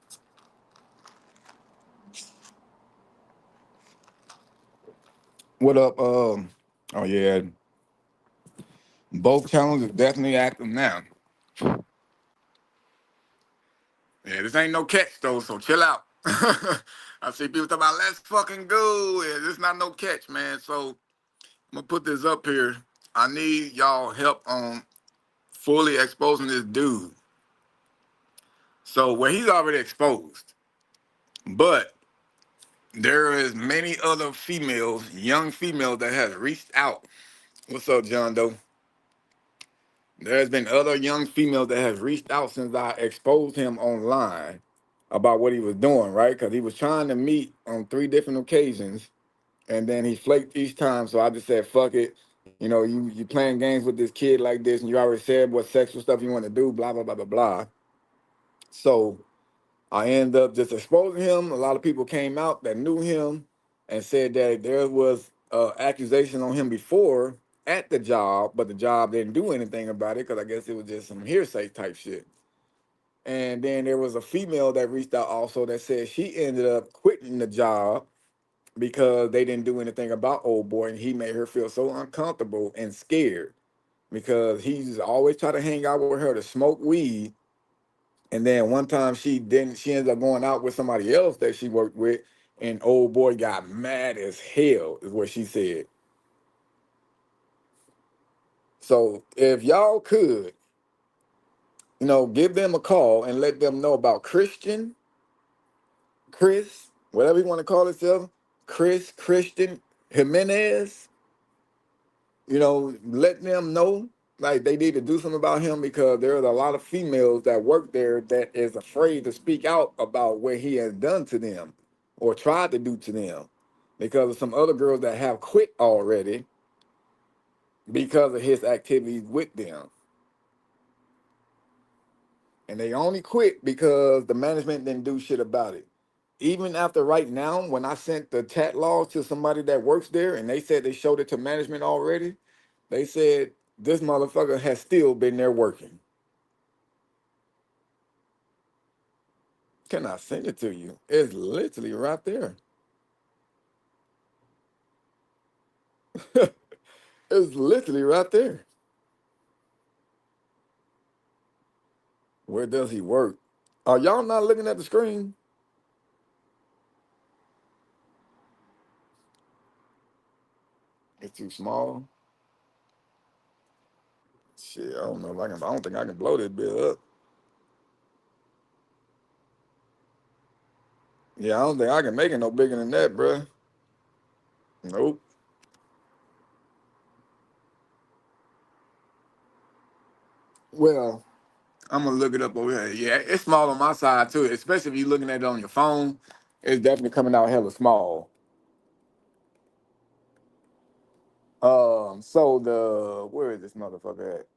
Speaker 2: What up? Oh yeah. Both channels is definitely active now. Yeah, this ain't no catch though, so chill out. I see people talking about let's fucking go. Yeah, this not no catch, man. So I'm gonna put this up here. I need y'all help on fully exposing this dude. So where he's already exposed, but there is many other females, young females that has reached out. What's up, John Doe? There's been other young females that have reached out since I exposed him online about what he was doing, right? Because he was trying to meet on 3 different occasions, and then he flaked each time. So I just said, "Fuck it." You know, you playing games with this kid like this, and you already said what sexual stuff you want to do, blah blah blah blah blah. So I ended up just exposing him. A lot of people came out that knew him and said that there was accusation on him before at the job, but the job didn't do anything about it because I guess it was just some hearsay type shit. And then there was a female that reached out also that said she ended up quitting the job because they didn't do anything about old boy, and he made her feel so uncomfortable and scared because he's always trying to hang out with her to smoke weed. And then one time she didn't, she ended up going out with somebody else that she worked with, and old boy got mad as hell, is what she said. So if y'all could, give them a call and let them know about Chris, whatever you want to call himself, Christian Jimenez, let them know like they need to do something about him because there's a lot of females that work there that is afraid to speak out about what he has done to them or tried to do to them because of some other girls that have quit already because of his activities with them. And they only quit because the management didn't do shit about it. Even after right now, when I sent the chat laws to somebody that works there and they said they showed it to management already, they said this motherfucker has still been there working. Can I send it to you? It's literally right there. It's literally right there. Where does he work? Are y'all not looking at the screen? It's too small. Shit, I don't know if I can. I don't think I can blow this bill up. Yeah, I don't think I can make it no bigger than that, bruh. Nope. Well, I'm gonna look it up over here. Yeah, it's small on my side too, especially if you're looking at it on your phone. It's definitely coming out hella small. So where is this motherfucker at?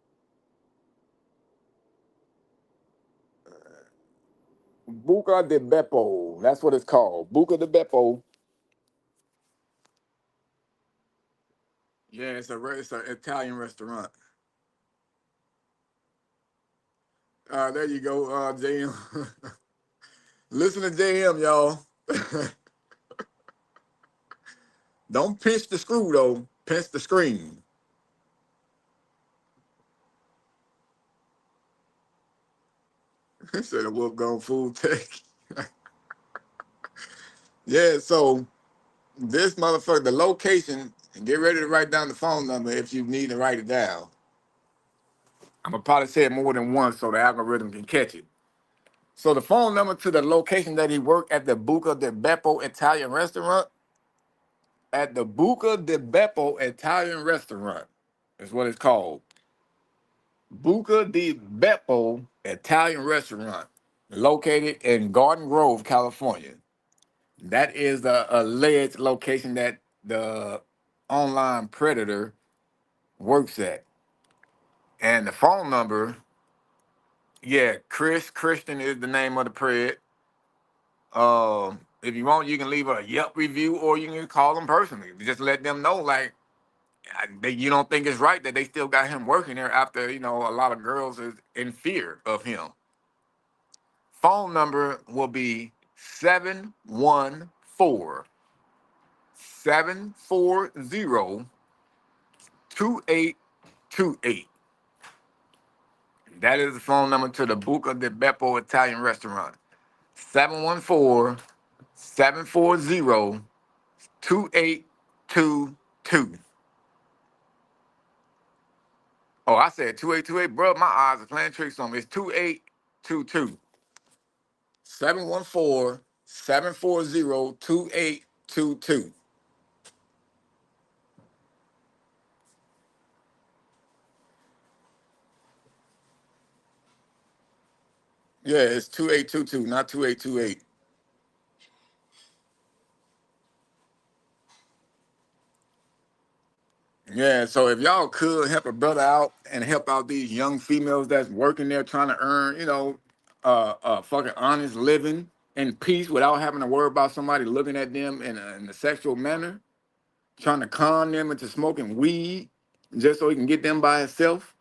Speaker 2: Buca de Beppo. That's what it's called. Buca de Beppo. Yeah, it's an Italian restaurant. There you go, JM. Listen to JM, y'all. Don't pinch the screw though. Pinch the screen. He said a wolf gone food tech. Yeah, so this motherfucker, the location, and get ready to write down the phone number if you need to write it down. I'm gonna probably say it more than once so the algorithm can catch it. So the phone number to the location that he worked at the Buca de Beppo Italian restaurant, at the Buca de Beppo Italian restaurant, is what it's called. Buca di Beppo Italian restaurant, located in Garden Grove, California. That is the alleged location that the online predator works at. And the phone number, yeah, Christian is the name of the pred. If you want, you can leave a Yelp review or you can call them personally. Just let them know, like, you don't think it's right that they still got him working there after, a lot of girls is in fear of him. Phone number will be 714 740 That is the phone number to the Buca de Beppo Italian restaurant. 714-740-2822. Oh, I said 2828, bro. My eyes are playing tricks on me. It's 2822. 714-740-2822. Yeah, it's 2822, not 2828. Yeah, so if y'all could help a brother out and help out these young females that's working there trying to earn, fucking honest living in peace without having to worry about somebody looking at them in a sexual manner, trying to con them into smoking weed just so he can get them by himself.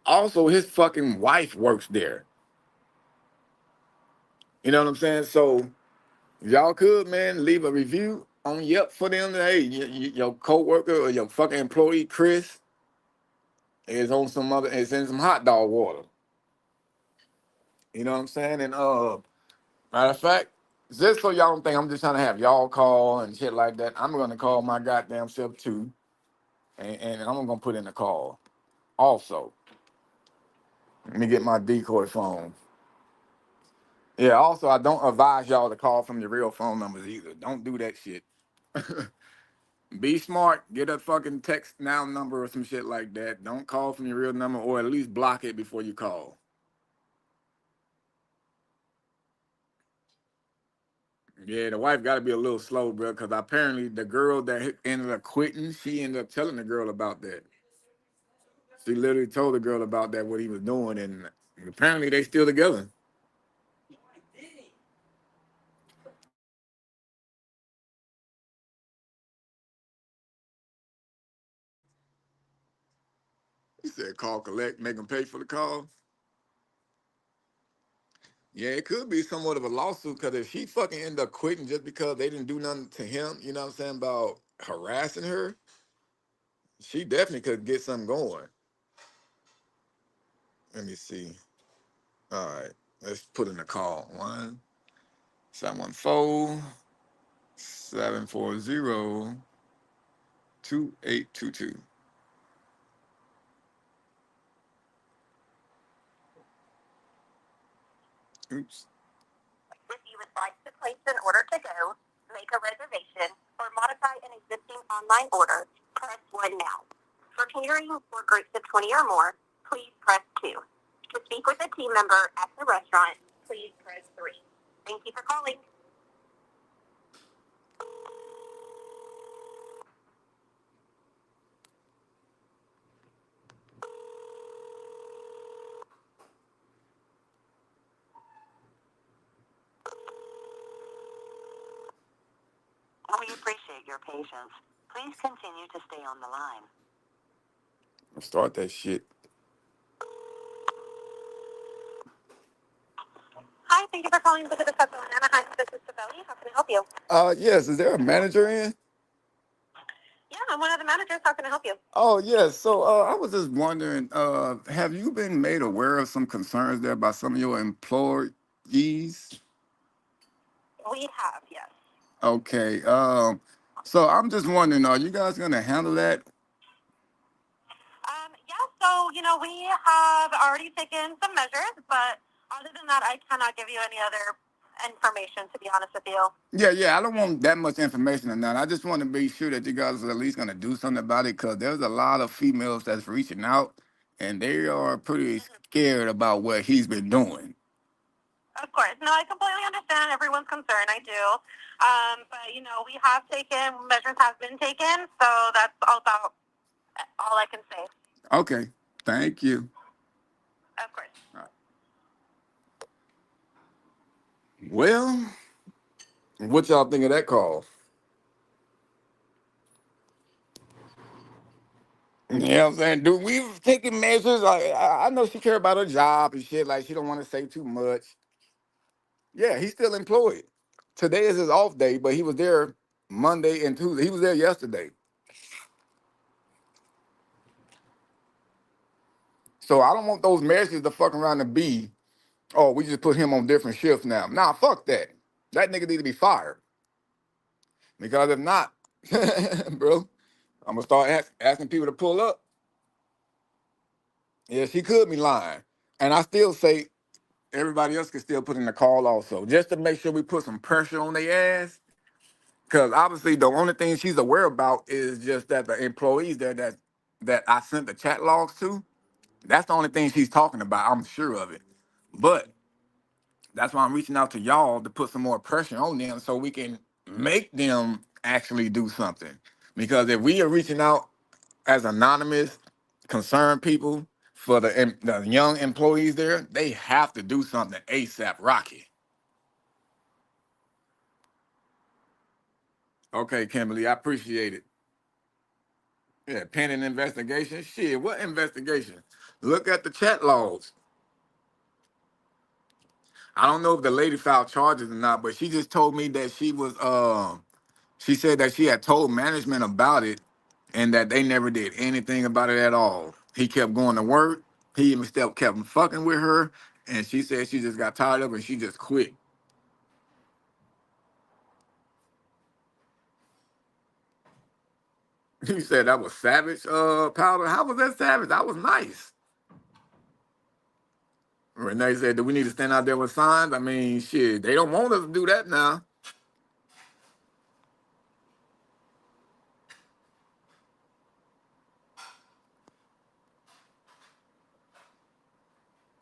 Speaker 2: Also, his fucking wife works there. You know what I'm saying? So if y'all could, man, leave a review on Yelp for them. Hey, your coworker or your fucking employee, Chris, is on is in some hot dog water. You know what I'm saying? And matter of fact, just so y'all don't think I'm just trying to have y'all call and shit like that, I'm gonna call my goddamn self too, and I'm gonna put in a call. Also, let me get my decoy phone. Yeah. Also, I don't advise y'all to call from your real phone numbers either. Don't do that shit. Be smart. Get a fucking text now number or some shit like that. Don't call from your real number, or at least block it before you call. Yeah, the wife got to be a little slow, bro, because apparently the girl that ended up quitting, she ended up telling the girl about that. She literally told the girl about that, what he was doing, and apparently they still together. He said, call, collect, make them pay for the call. Yeah, it could be somewhat of a lawsuit, because if she fucking end up quitting just because they didn't do nothing to him, you know what I'm saying, about harassing her, she definitely could get something going. Let me see. All right, let's put in a call. 1-714-740-2822. Oops. If you would like to place an order to go, make a reservation, or modify an existing online order, press 1 now. For catering or groups of 20 or more, please press 2. To speak with a team member at the restaurant, please press 3. Thank you for calling. We appreciate your patience. Please continue to stay on the line. Start that shit. Hi, thank you for calling Visit the Festival in Anaheim. This is Sabelli. How can I help you? Yes. Is there a manager in? Yeah, I'm one of the managers. How can I help you? Oh, yes. So I was just wondering, have you been made aware of some concerns there by some of your employees? We have, yes. Okay. So I'm just wondering, are you guys going to handle that? Yeah, so, we have already taken some measures, but other than that, I cannot give you any other information, to be honest with you. Yeah, I don't want that much information or none. I just want to be sure that you guys are at least going to do something about it, because there's a lot of females that's reaching out, and they are pretty scared about what he's been doing. Of course. No, I completely understand everyone's concern. I do. But, we have taken, measures have been taken, so that's all about all I can say. Okay. Thank you. Of course. All right. Well, what y'all think of that call? You know what I'm saying? Do we've taken measures? I know she care about her job and shit. Like, she don't want to say too much. Yeah, he's still employed. Today is his off day, but he was there Monday and Tuesday. He was there yesterday. So I don't want those messages to fuck around and be, oh, we just put him on different shifts now. Nah, fuck that. That nigga need to be fired. Because if not, bro, I'm gonna start asking people to pull up. Yeah, she could be lying. And I still say everybody else can still put in the call also, just to make sure we put some pressure on their ass. Because obviously the only thing she's aware about is just that the employees there that I sent the chat logs to, that's the only thing she's talking about. I'm sure of it. But that's why I'm reaching out to y'all to put some more pressure on them so we can make them actually do something. Because if we are reaching out as anonymous, concerned people for the young employees there, they have to do something ASAP Rocky. Okay, Kimberly, I appreciate it. Yeah, pending investigation. Shit, what investigation? Look at the chat logs. I don't know if the lady filed charges or not, but she just told me that she said that she had told management about it and that they never did anything about it at all. He kept going to work. He even still kept fucking with her. And she said she just got tired of it and she just quit. He said that was savage, powder. How was that savage? That was nice. Renee said, do we need to stand out there with signs? I mean, shit, they don't want us to do that now.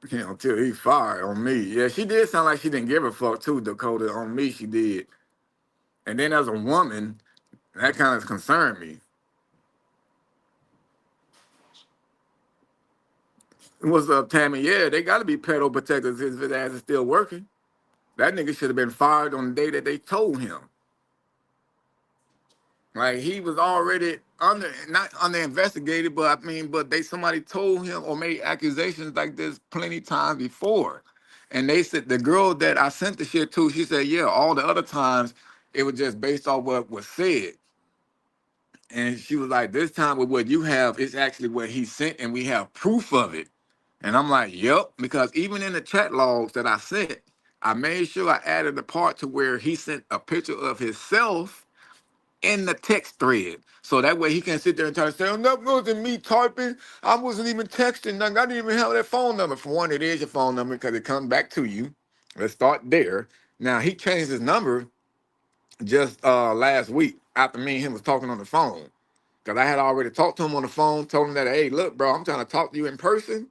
Speaker 2: You know, till he fired on me. Yeah, she did sound like she didn't give a fuck too, Dakota. On me, she did. And then as a woman, that kind of concerned me. What's up, Tammy? Yeah, they got to be pedal protectors if his ass is still working. That nigga should have been fired on the day that they told him. Like he was already not under investigated, but I mean, but somebody told him or made accusations like this plenty times before. And they said the girl that I sent the shit to, she said, yeah, all the other times it was just based off what was said. And she was like, this time with what you have, it's actually what he sent, and we have proof of it. And I'm like, yep, because even in the chat logs that I sent, I made sure I added the part to where he sent a picture of himself in the text thread. So that way he can sit there and try to say, oh, that wasn't me typing. I wasn't even texting. Nothing. I didn't even have that phone number. For one, it is your phone number because it comes back to you. Let's start there. Now, he changed his number just last week after me and him was talking on the phone. Because I had already talked to him on the phone, told him that, hey, look, bro, I'm trying to talk to you in person.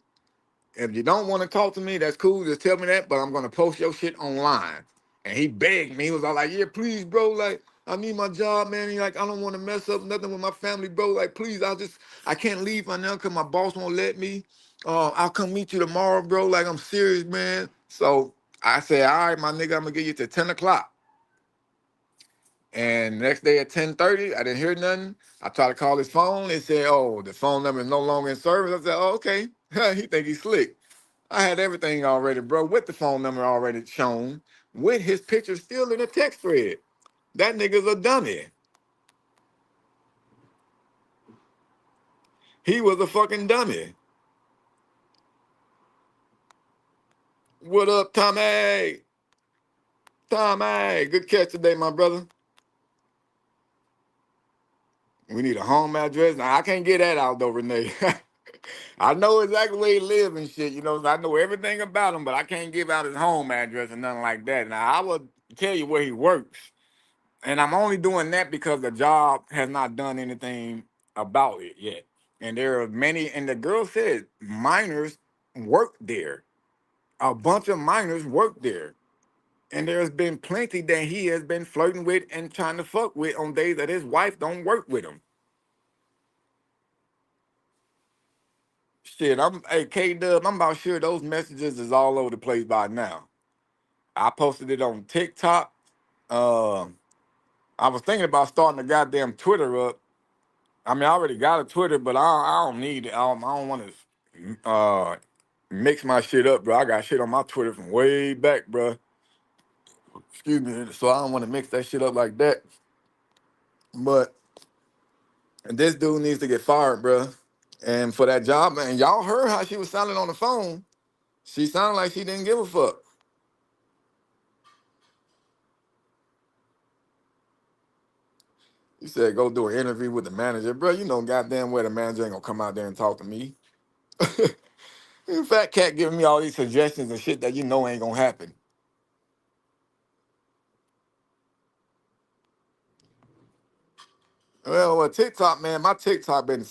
Speaker 2: If you don't want to talk to me, that's cool. Just tell me that, but I'm going to post your shit online. And he begged me. He was all like, yeah, please, bro. Like, I need my job, man. He like, I don't want to mess up nothing with my family, bro. Like, please, I can't leave right now because my boss won't let me. I'll come meet you tomorrow, bro. Like, I'm serious, man. So I said, all right, my nigga, I'm going to get you to 10 o'clock. And next day at 10:30, I didn't hear nothing. I tried to call his phone. It said, oh, the phone number is no longer in service. I said, oh, okay. He think he's slick. I had everything already, bro, with the phone number already shown, with his picture still in the text thread. That nigga's a dummy. He was a fucking dummy. What up, Tommy? Tommy, good catch today, my brother. We need a home address. Now, I can't get that out, though, Renee. I know exactly where he lives and shit, you know, I know everything about him, but I can't give out his home address and nothing like that. Now, I will tell you where he works. And I'm only doing that because the job has not done anything about it yet. And there are many, and the girl said minors work there. A bunch of minors work there. And there's been plenty that he has been flirting with and trying to fuck with on days that his wife don't work with him. Shit, hey, K-Dub, I'm about sure those messages is all over the place by now. I posted it on TikTok. Uh, I was thinking about starting a goddamn Twitter up. I mean, I already got a Twitter, but I don't need it. I don't want to mix my shit up, bro. I got shit on my Twitter from way back, bro. Excuse me. So I don't want to mix that shit up like that. But this dude needs to get fired, bro. And for that job, man, y'all heard how she was sounding on the phone. She sounded like she didn't give a fuck. You said go do an interview with the manager. Bro, you know goddamn well the manager ain't gonna come out there and talk to me. In fact, cat giving me all these suggestions and shit that you know ain't gonna happen. Well, TikTok, man, my TikTok been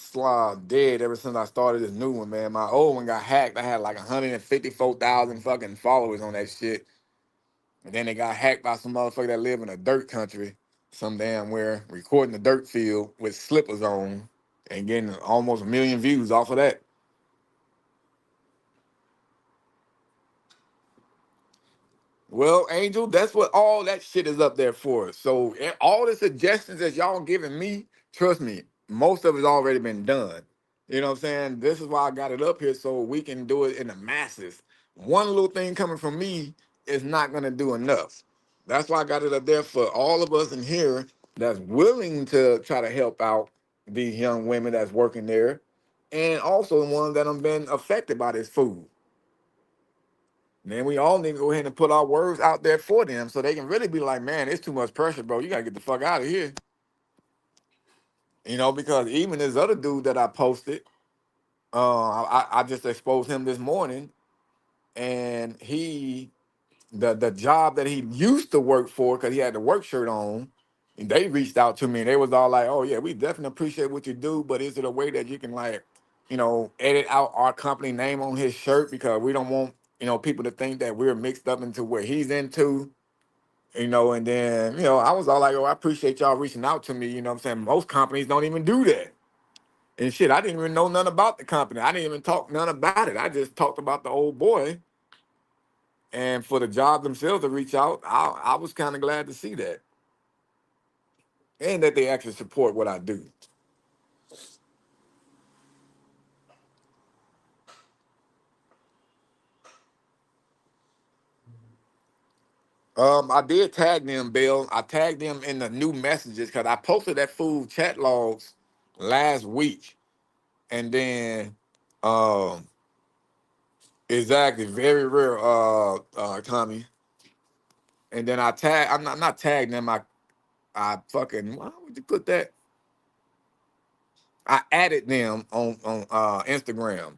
Speaker 2: dead ever since I started this new one, man. My old one got hacked. I had like 154,000 fucking followers on that shit. And then they got hacked by some motherfucker that live in a dirt country, some damn where, recording the dirt field with slippers on and getting almost 1 million views off of that. Well, Angel, that's what all that shit is up there for. So all the suggestions that y'all giving me, trust me, most of it's already been done. You know what I'm saying? This is why I got it up here so we can do it in the masses. One little thing coming from me is not gonna do enough. That's why I got it up there for all of us in here that's willing to try to help out these young women that's working there, and also the ones that have been affected by this food. Then we all need to go ahead and put our words out there for them so they can really be like, man, it's too much pressure, bro. You gotta get the fuck out of here. You know, because even this other dude that I posted, I just exposed him this morning, and the job that he used to work for, because he had the work shirt on, and they reached out to me and they was all like, oh yeah, we definitely appreciate what you do, but is it a way that you can like, edit out our company name on his shirt, because we don't want, people to think that we're mixed up into what he's into. And then, I was all like, oh, I appreciate y'all reaching out to me. You know what I'm saying? Most companies don't even do that. And shit, I didn't even know none about the company. I didn't even talk none about it. I just talked about the old boy. And for the job themselves to reach out, I was kind of glad to see that. And that they actually support what I do. I did tag them, Bill. I tagged them in the new messages because I posted that food chat logs last week. And then exactly, very rare, Tommy. And then I'm not tagging them. I fucking, why would you put that? I added them on Instagram,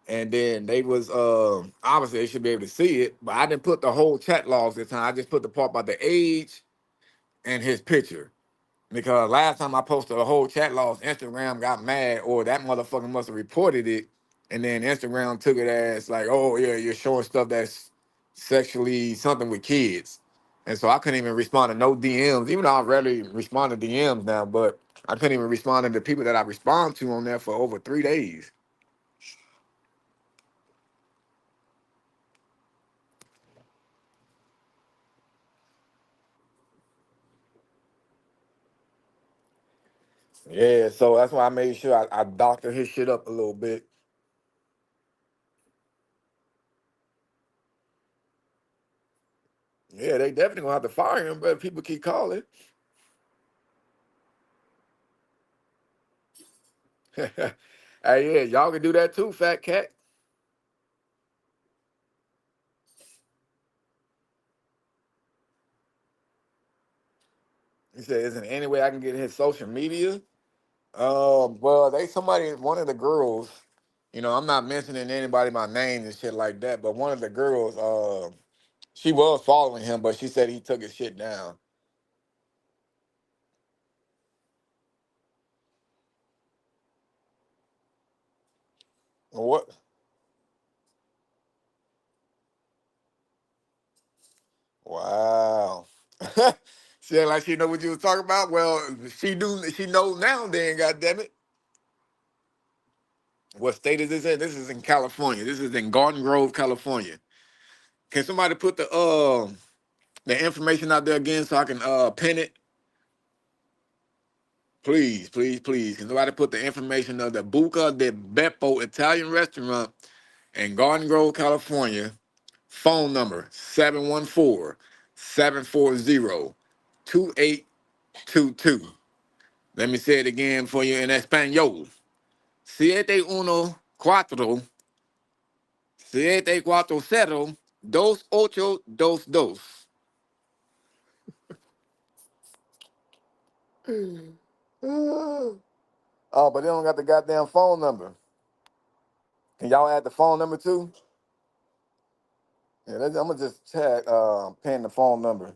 Speaker 2: and then they was obviously they should be able to see it, but I didn't put the whole chat logs this time. I just put the part about the age and his picture. Because last time I posted a whole chat logs, Instagram got mad, or that motherfucker must have reported it, and then Instagram took it as like, oh yeah, you're showing stuff that's sexually something with kids. And so I couldn't even respond to no DMs, even though I rarely respond to DMs now, but I couldn't even respond to the people that I respond to on there for over 3 days. Yeah, so that's why I made sure I doctor his shit up a little bit. Yeah, they definitely gonna have to fire him, but if people keep calling. Hey, yeah, y'all can do that too, fat cat. He said, "Is there any way I can get his social media?" Well, one of the girls, I'm not mentioning anybody by name and shit like that, but one of the girls, she was following him, but she said he took his shit down. What? Wow. She act like she know what you was talking about. Well, she do. She knows now. Then, goddamn it, what state is this in? This is in California. This is in Garden Grove, California. Can somebody put the information out there again so I can pin it? Please, please, please. Can somebody put the information of the Buca de Beppo Italian restaurant in Garden Grove, California? Phone number 714-740-2822. Let me say it again for you in Espanol. siete uno cuatro siete cuatro cero dos ocho dos dos. Oh, but they don't got the goddamn phone number. Can y'all add the phone number too? Yeah, I'm gonna just tag pin the phone number.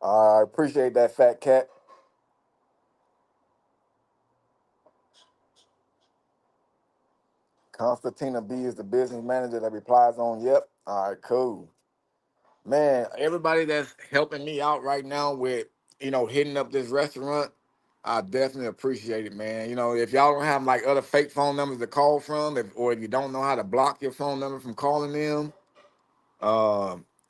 Speaker 2: I appreciate that, fat cat. Constantina B is the business manager that replies on, yep. All right, cool. Man, everybody that's helping me out right now with, hitting up this restaurant, I definitely appreciate it, man. If y'all don't have like other fake phone numbers to call from, or if you don't know how to block your phone number from calling them,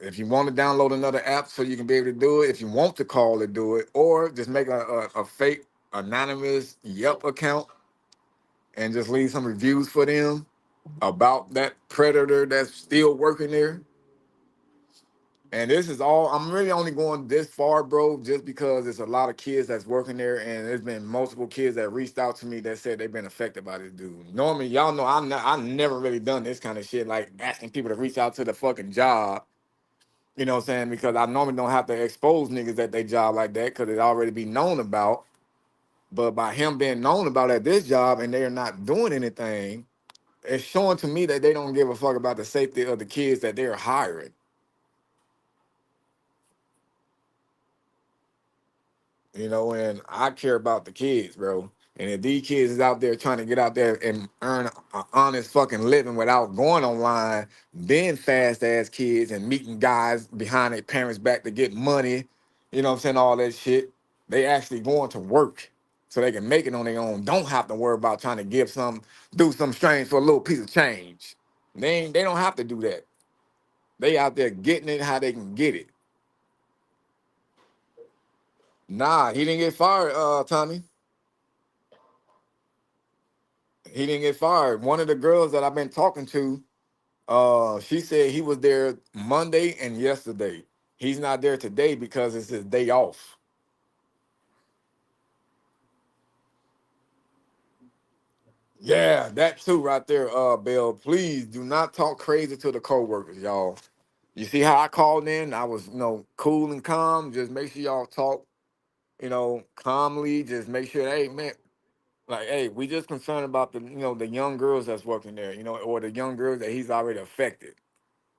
Speaker 2: if you want to download another app so you can be able to do it, if you want to call it, do it, or just make a fake anonymous Yelp account and just leave some reviews for them about that predator that's still working there. And this is all, I'm really only going this far, bro, just because it's a lot of kids that's working there, and there's been multiple kids that reached out to me that said they've been affected by this dude. Normally, y'all know I never really done this kind of shit, like asking people to reach out to the fucking job, you know what I'm saying? Because I normally don't have to expose niggas at their job like that because it already be known about. But by him being known about at this job and they're not doing anything, it's showing to me that they don't give a fuck about the safety of the kids that they're hiring. And I care about the kids, bro. And if these kids is out there trying to get out there and earn an honest fucking living without going online, being fast ass kids and meeting guys behind their parents' back to get money, you know what I'm saying, all that shit, they actually going to work so they can make it on their own. Don't have to worry about trying to do some strange for a little piece of change. They don't have to do that. They out there getting it how they can get it. Nah, he didn't get fired, Tommy. He didn't get fired. One of the girls that I've been talking to, she said he was there Monday and yesterday. He's not there today because it's his day off. Yeah, that too right there, Bill. Please do not talk crazy to the coworkers, y'all. You see how I called in? I was, cool and calm. Just make sure y'all talk, calmly. Just make sure, hey, man, like, hey, we just concerned about the young girls that's working there, or the young girls that he's already affected.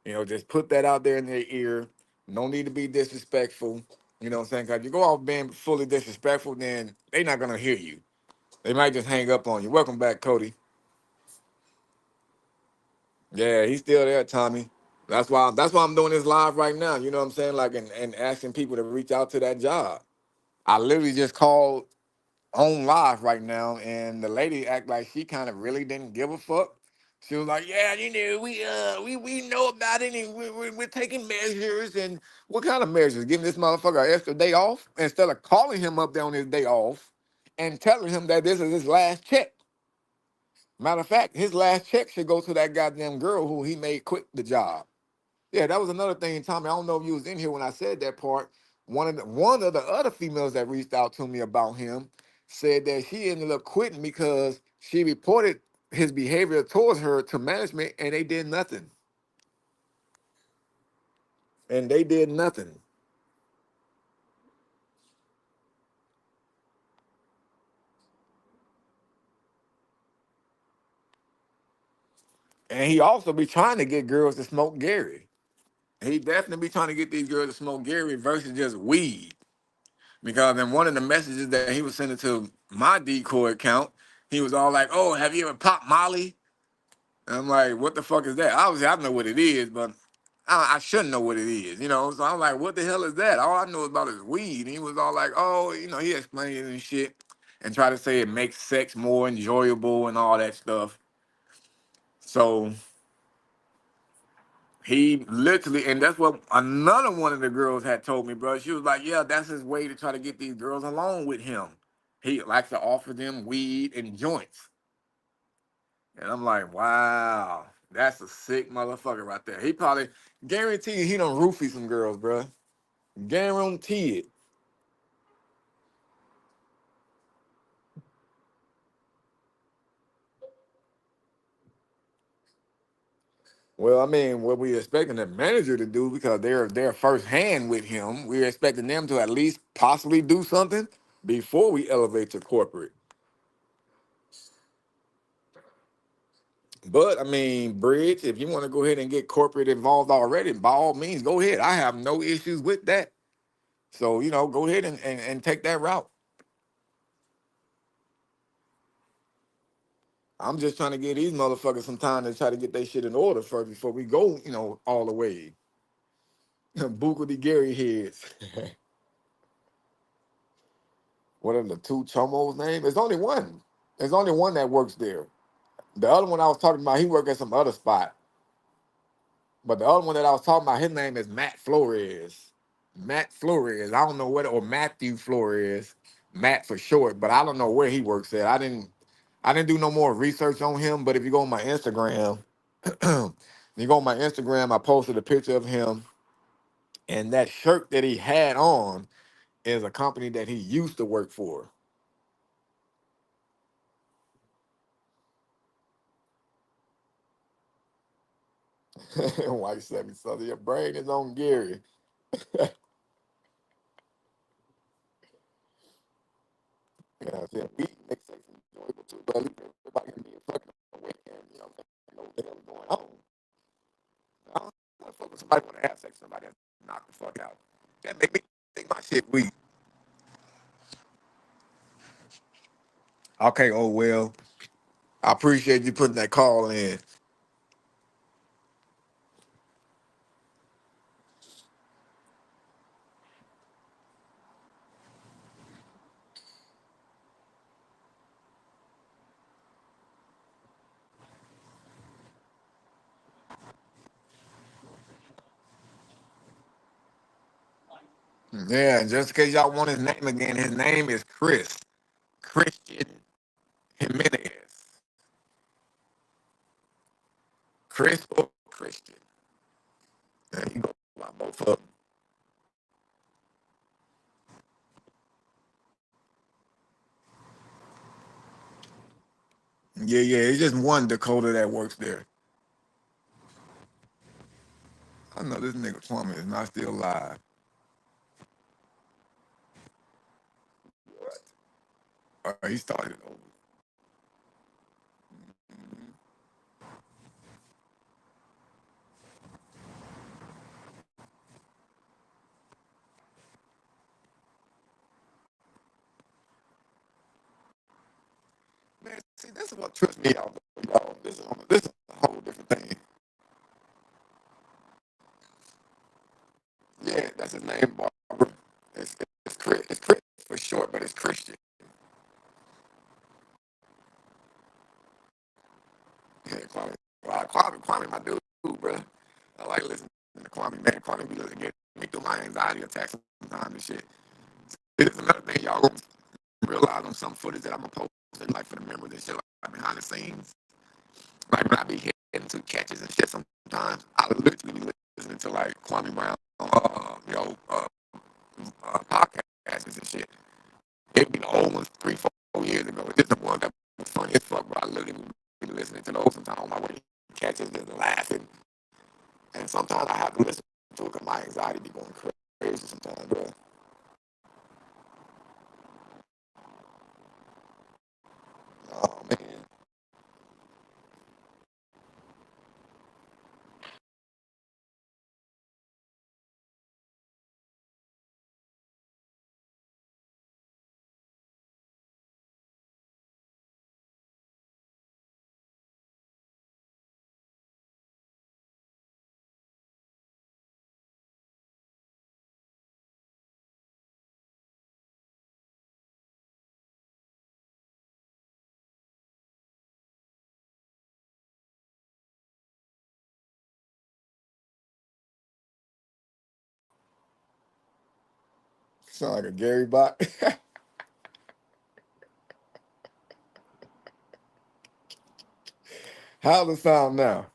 Speaker 2: Just put that out there in their ear. No need to be disrespectful. You know what I'm saying? Because if you go off being fully disrespectful, then they're not going to hear you. They might just hang up on you. Welcome back, Cody. Yeah, he's still there, Tommy. That's why I'm doing this live right now. You know what I'm saying? Like, and asking people to reach out to that job. I literally just called on live right now, and the lady act like she kind of really didn't give a fuck. She was like, "Yeah, we know about it, and we're taking measures, and what kind of measures? Giving this motherfucker an extra day off instead of calling him up there on his day off and telling him that this is his last check. Matter of fact, his last check should go to that goddamn girl who he made quit the job. Yeah, that was another thing, Tommy. I don't know if you was in here when I said that part. One of the other females that reached out to me about him said that she ended up quitting because she reported his behavior towards her to management, and they did nothing. And they did nothing. And he also be trying to get girls to smoke Gary. He definitely be trying to get these girls to smoke Gary versus just weed. Because in one of the messages that he was sending to my decoy account, he was all like, "Oh, have you ever popped Molly?" And I'm like, what the fuck is that? Obviously, I know what it is, but I shouldn't know what it is, So I'm like, what the hell is that? All I know about is weed. And he was all like, oh, he explained it and shit and try to say it makes sex more enjoyable and all that stuff. So he literally, and that's what another one of the girls had told me, bro. She was like, yeah, that's his way to try to get these girls along with him. He likes to offer them weed and joints. And I'm like, wow, that's a sick motherfucker right there. He probably guarantee you he done roofie some girls, bro. Guarantee it. Well, I mean, what we're expecting the manager to do, because they're first hand with him, we're expecting them to at least possibly do something before we elevate to corporate. But I mean, Bridge, if you want to go ahead and get corporate involved already, by all means, go ahead. I have no issues with that. So, go ahead and take that route. I'm just trying to get these motherfuckers some time to try to get their shit in order first before we go, all the way. Buka the Gary heads. What are the two Chomos' name? There's only one. There's only one that works there. The other one I was talking about, he worked at some other spot. But the other one that I was talking about, his name is Matt Flores. Matt Flores. I don't know what, or Matthew Flores. Matt for short, but I don't know where he works at. I didn't do no more research on him, but if you go on my Instagram, I posted a picture of him, and that shirt that he had on is a company that he used to work for. White 70 Southern. Your brain is on Gary. Yeah, we make sex enjoyable too, but at least everybody can be fucking awake and know what the hell is going on. I don't want to fuck with somebody want to have sex with somebody and knock the fuck out. That make me think my shit weak. Okay, oh well. I appreciate you putting that call in. Yeah, and just in case y'all want his name again, his name is Christian Jimenez. Chris or Christian. And he go by both of them. Yeah, yeah, it's just one Dakota that works there. I know this nigga Plummer is not still alive. He started over. Man, see, this is what trips me out. Y'all. This is a whole different thing. Yeah, that's his name, Barbara. It's Chris for short, but it's Christian. Yeah, Kwame, my dude, bro. I like listening to Kwame. Man, Kwame be looking at me through my anxiety attacks sometimes and shit. It is another thing y'all gonna realize on some footage that I'm gonna post, like for the memories and shit, like behind the scenes. Like when I be hitting two catches and shit sometimes, I literally be listening to like Kwame Brown, podcasts and shit. It'd be the old ones 3, 4 years ago. It's the ones that was funny as fuck, but I literally be listening to those sometimes on my way to catches, just laughing. And sometimes I have to listen to it because my anxiety be going crazy sometimes, bro. Oh man. Sound like a Gary bot. How's it sound now?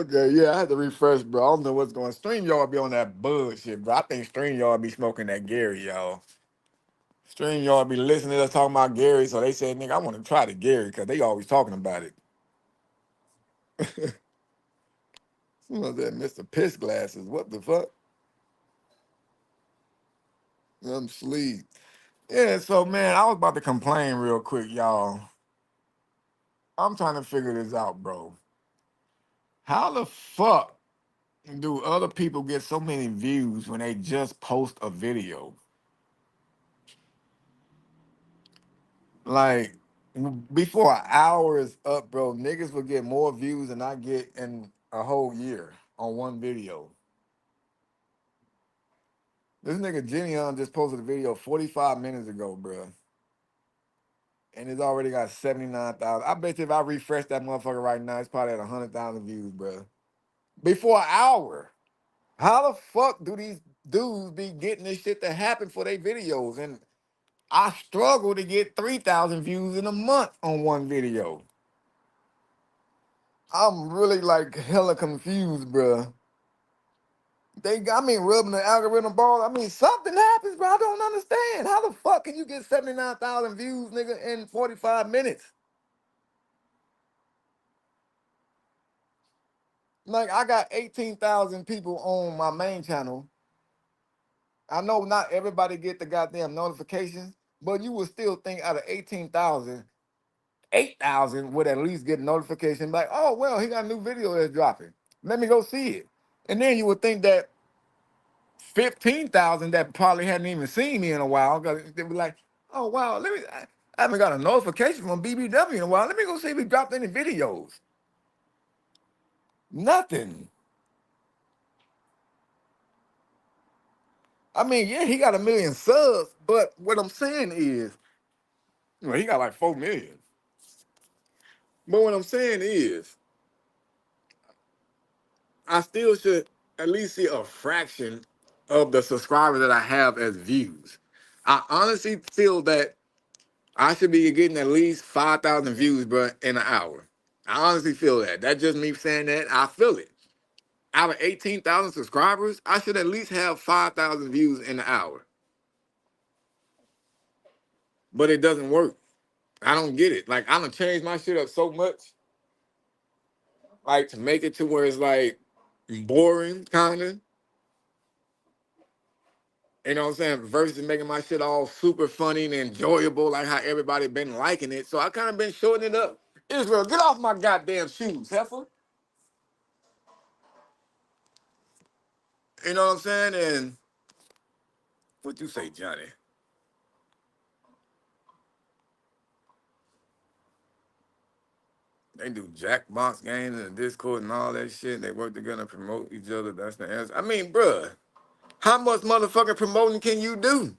Speaker 2: Okay, yeah, I had to refresh, bro. I don't know what's going on. StreamYard be on that bullshit, bro. I think StreamYard be smoking that Gary, y'all. StreamYard be listening to us talking about Gary, so they said, nigga, I want to try the Gary because they always talking about it. Who was that, Mr. Piss Glasses? What the fuck? I'm sleep. Yeah, so man, I was about to complain real quick, y'all. I'm trying to figure this out, bro. How the fuck do other people get so many views when they just post a video? Like before an hour is up, bro, niggas will get more views than I get in a whole year on one video. This nigga Jinion just posted a video 45 minutes ago, bro. And it's already got 79,000. I bet you if I refresh that motherfucker right now, it's probably at 100,000 views, bro. Before an hour. How the fuck do these dudes be getting this shit to happen for their videos? And I struggle to get 3,000 views in a month on one video. I'm really like hella confused, bro. They got me rubbing the algorithm ball. I mean, something happens, bro. I don't understand. How the fuck can you get 79,000 views, nigga, in 45 minutes? Like, I got 18,000 people on my main channel. I know not everybody get the goddamn notifications, but you would still think out of 18,000, 8,000 would at least get a notification like, oh, well, he got a new video that's dropping. Let me go see it. And then you would think that 15,000 that probably hadn't even seen me in a while, they were like, oh, wow, I haven't got a notification from BBW in a while. Let me go see if he dropped any videos. Nothing. I mean, yeah, he got 1 million subs, but what I'm saying is, well, he got like 4 million. But what I'm saying is, I still should at least see a fraction of the subscribers that I have as views. I honestly feel that I should be getting at least 5,000 views, bro, in an hour. I honestly feel that. That's just me saying that. I feel it. Out of 18,000 subscribers, I should at least have 5,000 views in an hour. But it doesn't work. I don't get it. Like, I done changed my shit up so much, like, to make it to where it's, like, boring, kind of. You know what I'm saying? Versus making my shit all super funny and enjoyable, like how everybody been liking it. So I kind of been shortening it up. Israel, get off my goddamn shoes, heifer. You know what I'm saying? And what you say, Johnny? They do Jackbox games and Discord and all that shit. They work together and promote each other. That's the answer. I mean, bruh, how much motherfucking promoting can you do?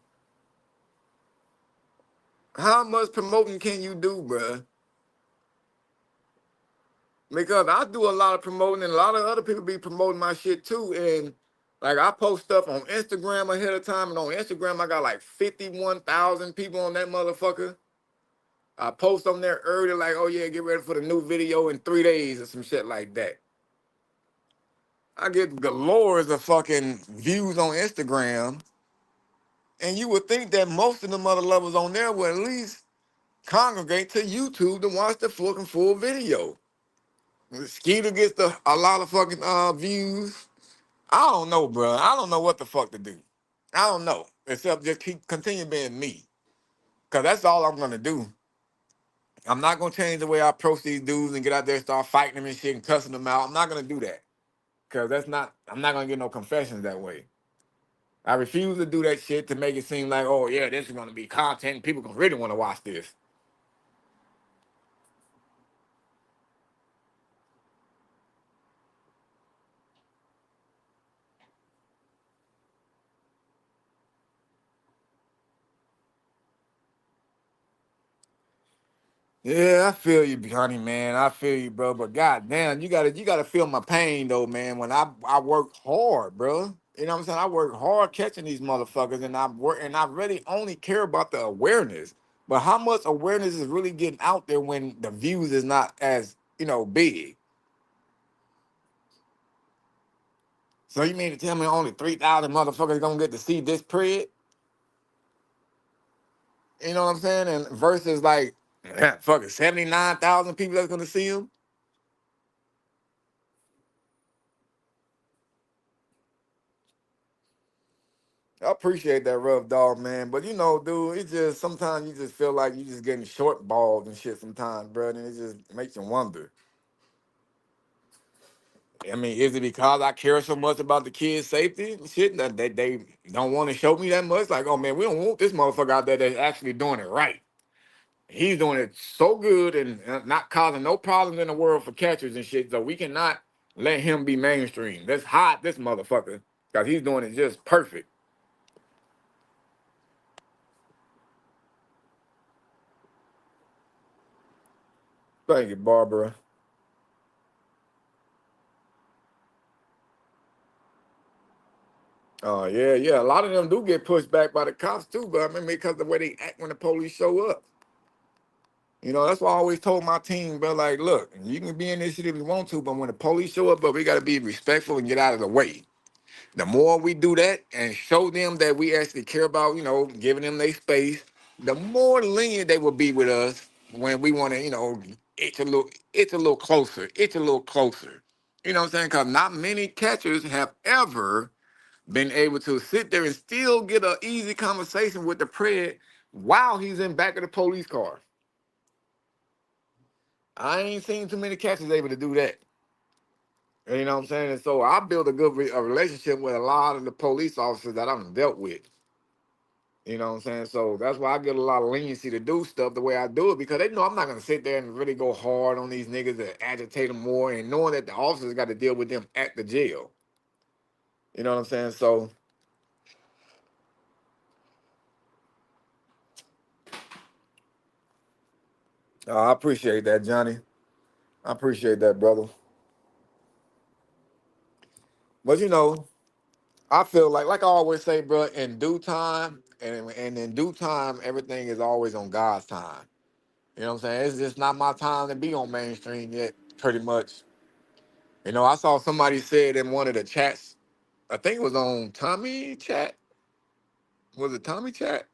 Speaker 2: How much promoting can you do, bruh? Because I do a lot of promoting and a lot of other people be promoting my shit too. And like I post stuff on Instagram ahead of time. And on Instagram, I got like 51,000 people on that motherfucker. I post on there early, like, oh yeah, get ready for the new video in 3 days or some shit like that. I get galores of fucking views on Instagram. And you would think that most of the other lovers on there would at least congregate to YouTube to watch the fucking full video. Skeeter gets a lot of fucking views. I don't know, bro. I don't know what the fuck to do. I don't know. Except just continue being me. Cause that's all I'm gonna do. I'm not gonna change the way I approach these dudes and get out there and start fighting them and shit and cussing them out. I'm not gonna do that. Cause I'm not gonna get no confessions that way. I refuse to do that shit to make it seem like, oh yeah, this is gonna be content and people gonna really wanna watch this. Yeah, I feel you, honey, man. I feel you, bro. But goddamn, you gotta feel my pain though, man. When I work hard, bro. You know what I'm saying? I work hard catching these motherfuckers, and I really only care about the awareness. But how much awareness is really getting out there when the views is not as big? So you mean to tell me only 3,000 motherfuckers gonna get to see this pred? You know what I'm saying? And versus like fucking 79,000 people that's gonna see him. I appreciate that rough dog, man. But you know, dude, it's just sometimes you just feel like you just getting short balled and shit sometimes, bro. And it just makes you wonder. I mean, is it because I care so much about the kids' safety and shit that they don't want to show me that much? Like, oh man, we don't want this motherfucker out there that's actually doing it right. He's doing it so good and not causing no problems in the world for catchers and shit. So we cannot let him be mainstream. Let's hide this motherfucker because he's doing it just perfect. Thank you, Barbara. Oh yeah, yeah. A lot of them do get pushed back by the cops too, but I mean because the way they act when the police show up. You know, that's why I always told my team, bro, like, look, you can be in this shit if you want to, but when the police show up, but we gotta be respectful and get out of the way. The more we do that and show them that we actually care about, you know, giving them their space, the more lenient they will be with us when we want to, you know, it's a little closer, it's a little closer. You know what I'm saying? Because not many catchers have ever been able to sit there and still get an easy conversation with the pred while he's in back of the police car. I ain't seen too many catchers able to do that. You know what I'm saying? And so I built a good a relationship with a lot of the police officers that I've dealt with. You know what I'm saying? So that's why I get a lot of leniency to do stuff the way I do it because they know I'm not gonna sit there and really go hard on these niggas and agitate them more and knowing that the officers got to deal with them at the jail. You know what I'm saying? So I appreciate that, Johnny. I appreciate that, brother. But you know, I feel like I always say, bro, in due time, and in due time, everything is always on God's time. You know what I'm saying? It's just not my time to be on mainstream yet, pretty much. You know, I saw somebody said in one of the chats, I think it was on Tommy chat. Was it Tommy chat?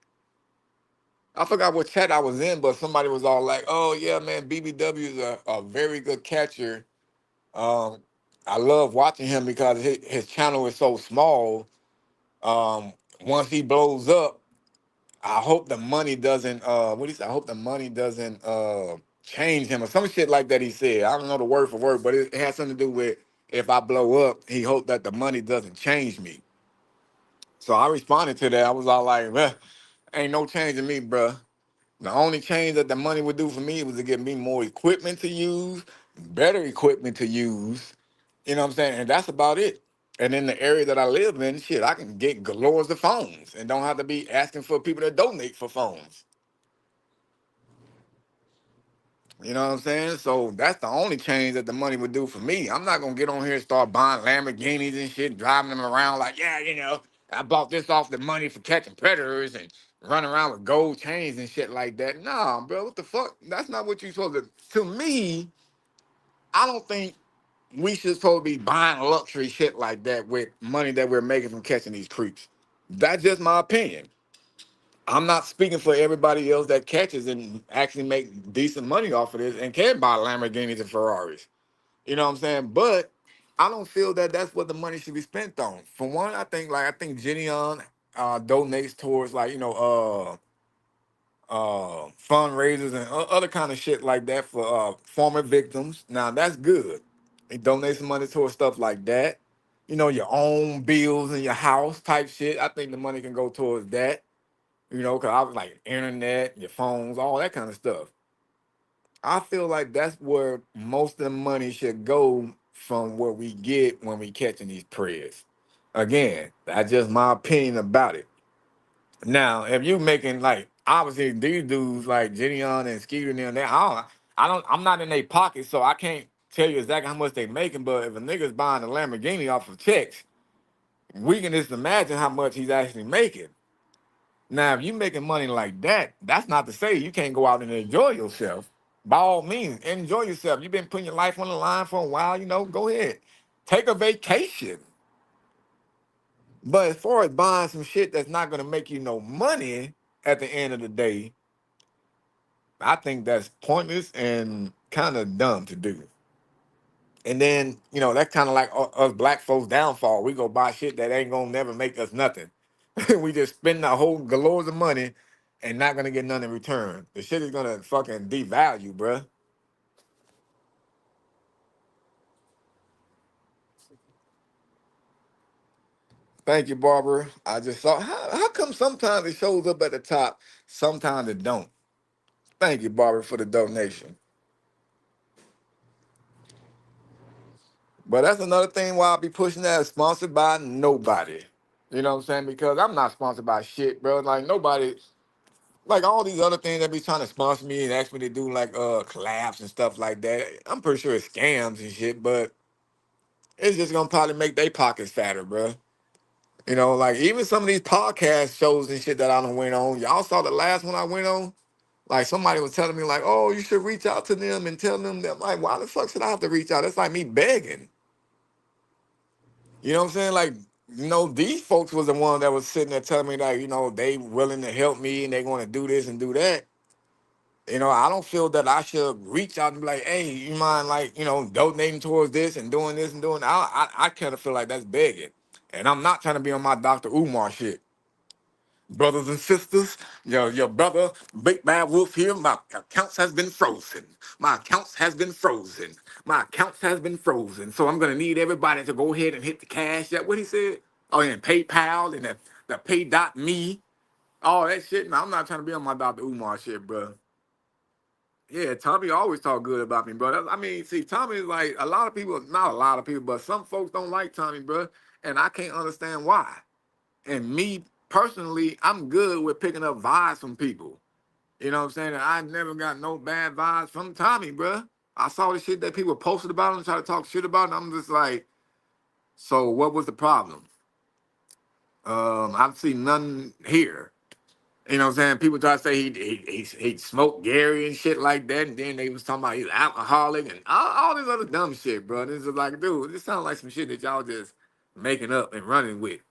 Speaker 2: I forgot what chat I was in, but somebody was all like, "Oh yeah, man, BBW is a very good catcher. Um, I love watching him because his channel is so small. Um, once he blows up, I hope the money doesn't what he said, I hope the money doesn't change him or some shit like that he said. I don't know the word for word, but it has something to do with if I blow up, he hoped that the money doesn't change me. So I responded to that. I was all like, well, ain't no change in me, bruh. The only change that the money would do for me was to give me more equipment to use, better equipment to use. You know what I'm saying? And that's about it. And in the area that I live in, shit, I can get galores of phones and don't have to be asking for people to donate for phones. You know what I'm saying? So that's the only change that the money would do for me. I'm not gonna get on here and start buying Lamborghinis and shit, driving them around like, yeah, you know, I bought this off the money for catching predators and running around with gold chains and shit like that. Nah, bro, what the fuck? That's not what you supposed to. To me, I don't think we should supposed to be buying luxury shit like that with money that we're making from catching these creeps. That's just my opinion. I'm not speaking for everybody else that catches and actually make decent money off of this and can buy Lamborghinis and Ferraris. You know what I'm saying? But I don't feel that that's what the money should be spent on. For one, I think Gideon donates towards like fundraisers and other kind of shit like that for former victims. Now that's good. He donates some money towards stuff like that. You know, your own bills in your house type shit. I think the money can go towards that. You know, because I was like internet, your phones, all that kind of stuff. I feel like that's where most of the money should go from what we get when we catching these preyers. Again, that's just my opinion about it. Now, if you making like obviously these dudes like Gideon and Skeeter and them, I'm not in their pocket, so I can't tell you exactly how much they making. But if a nigga's buying a Lamborghini off of checks, we can just imagine how much he's actually making. Now, if you making money like that, that's not to say you can't go out and enjoy yourself. By all means, enjoy yourself. You've been putting your life on the line for a while, you know, go ahead. Take a vacation. But as far as buying some shit that's not gonna make you no money at the end of the day, I think that's pointless and kind of dumb to do. And then, that's kind of like us black folks' downfall. We go buy shit that ain't gonna never make us nothing. We just spend our whole galores of money and not gonna get nothing in return. The shit is gonna fucking devalue, bruh. Thank you, Barbara. I just saw how come sometimes it shows up at the top, sometimes it don't. Thank you, Barbara, for the donation. But that's another thing why I be pushing that sponsored by nobody. You know what I'm saying? Because I'm not sponsored by shit, bro. Like nobody, like all these other things that be trying to sponsor me and ask me to do like collabs and stuff like that. I'm pretty sure it's scams and shit, but it's just gonna probably make their pockets fatter, bro. Like even some of these podcast shows and shit that I done went on. Y'all saw the last one I went on. Like somebody was telling me like, oh, you should reach out to them and tell them that. I'm like, why the fuck should I have to reach out? That's like me begging. You know what I'm saying? Like, these folks was the one that was sitting there telling me like, they willing to help me and they want to do this and do that. I don't feel that I should reach out and be like, hey, you mind like, donating towards this and doing this and doing that. I kind of feel like that's begging. And I'm not trying to be on my Dr. Umar shit. Brothers and sisters, your brother, Big Bad Wolf here, my accounts has been frozen. My accounts has been frozen. My accounts has been frozen. So I'm gonna need everybody to go ahead and hit the cash. That what he said? Oh, and PayPal and the pay.me. All that shit. No, I'm not trying to be on my Dr. Umar shit, bro. Yeah, Tommy always talk good about me, bro. I mean, see, Tommy is like a lot of people, not a lot of people, but some folks don't like Tommy, bro. And I can't understand why. And me personally, I'm good with picking up vibes from people. You know what I'm saying? And I never got no bad vibes from Tommy, bruh. I saw the shit that people posted about him, try to talk shit about him. I'm just like, so what was the problem? I've seen nothing here. You know what I'm saying? People try to say he smoked Gary and shit like that, and then they was talking about he's alcoholic and all this other dumb shit, bro. This is like, dude, this sounds like some shit that y'all just making up and running with.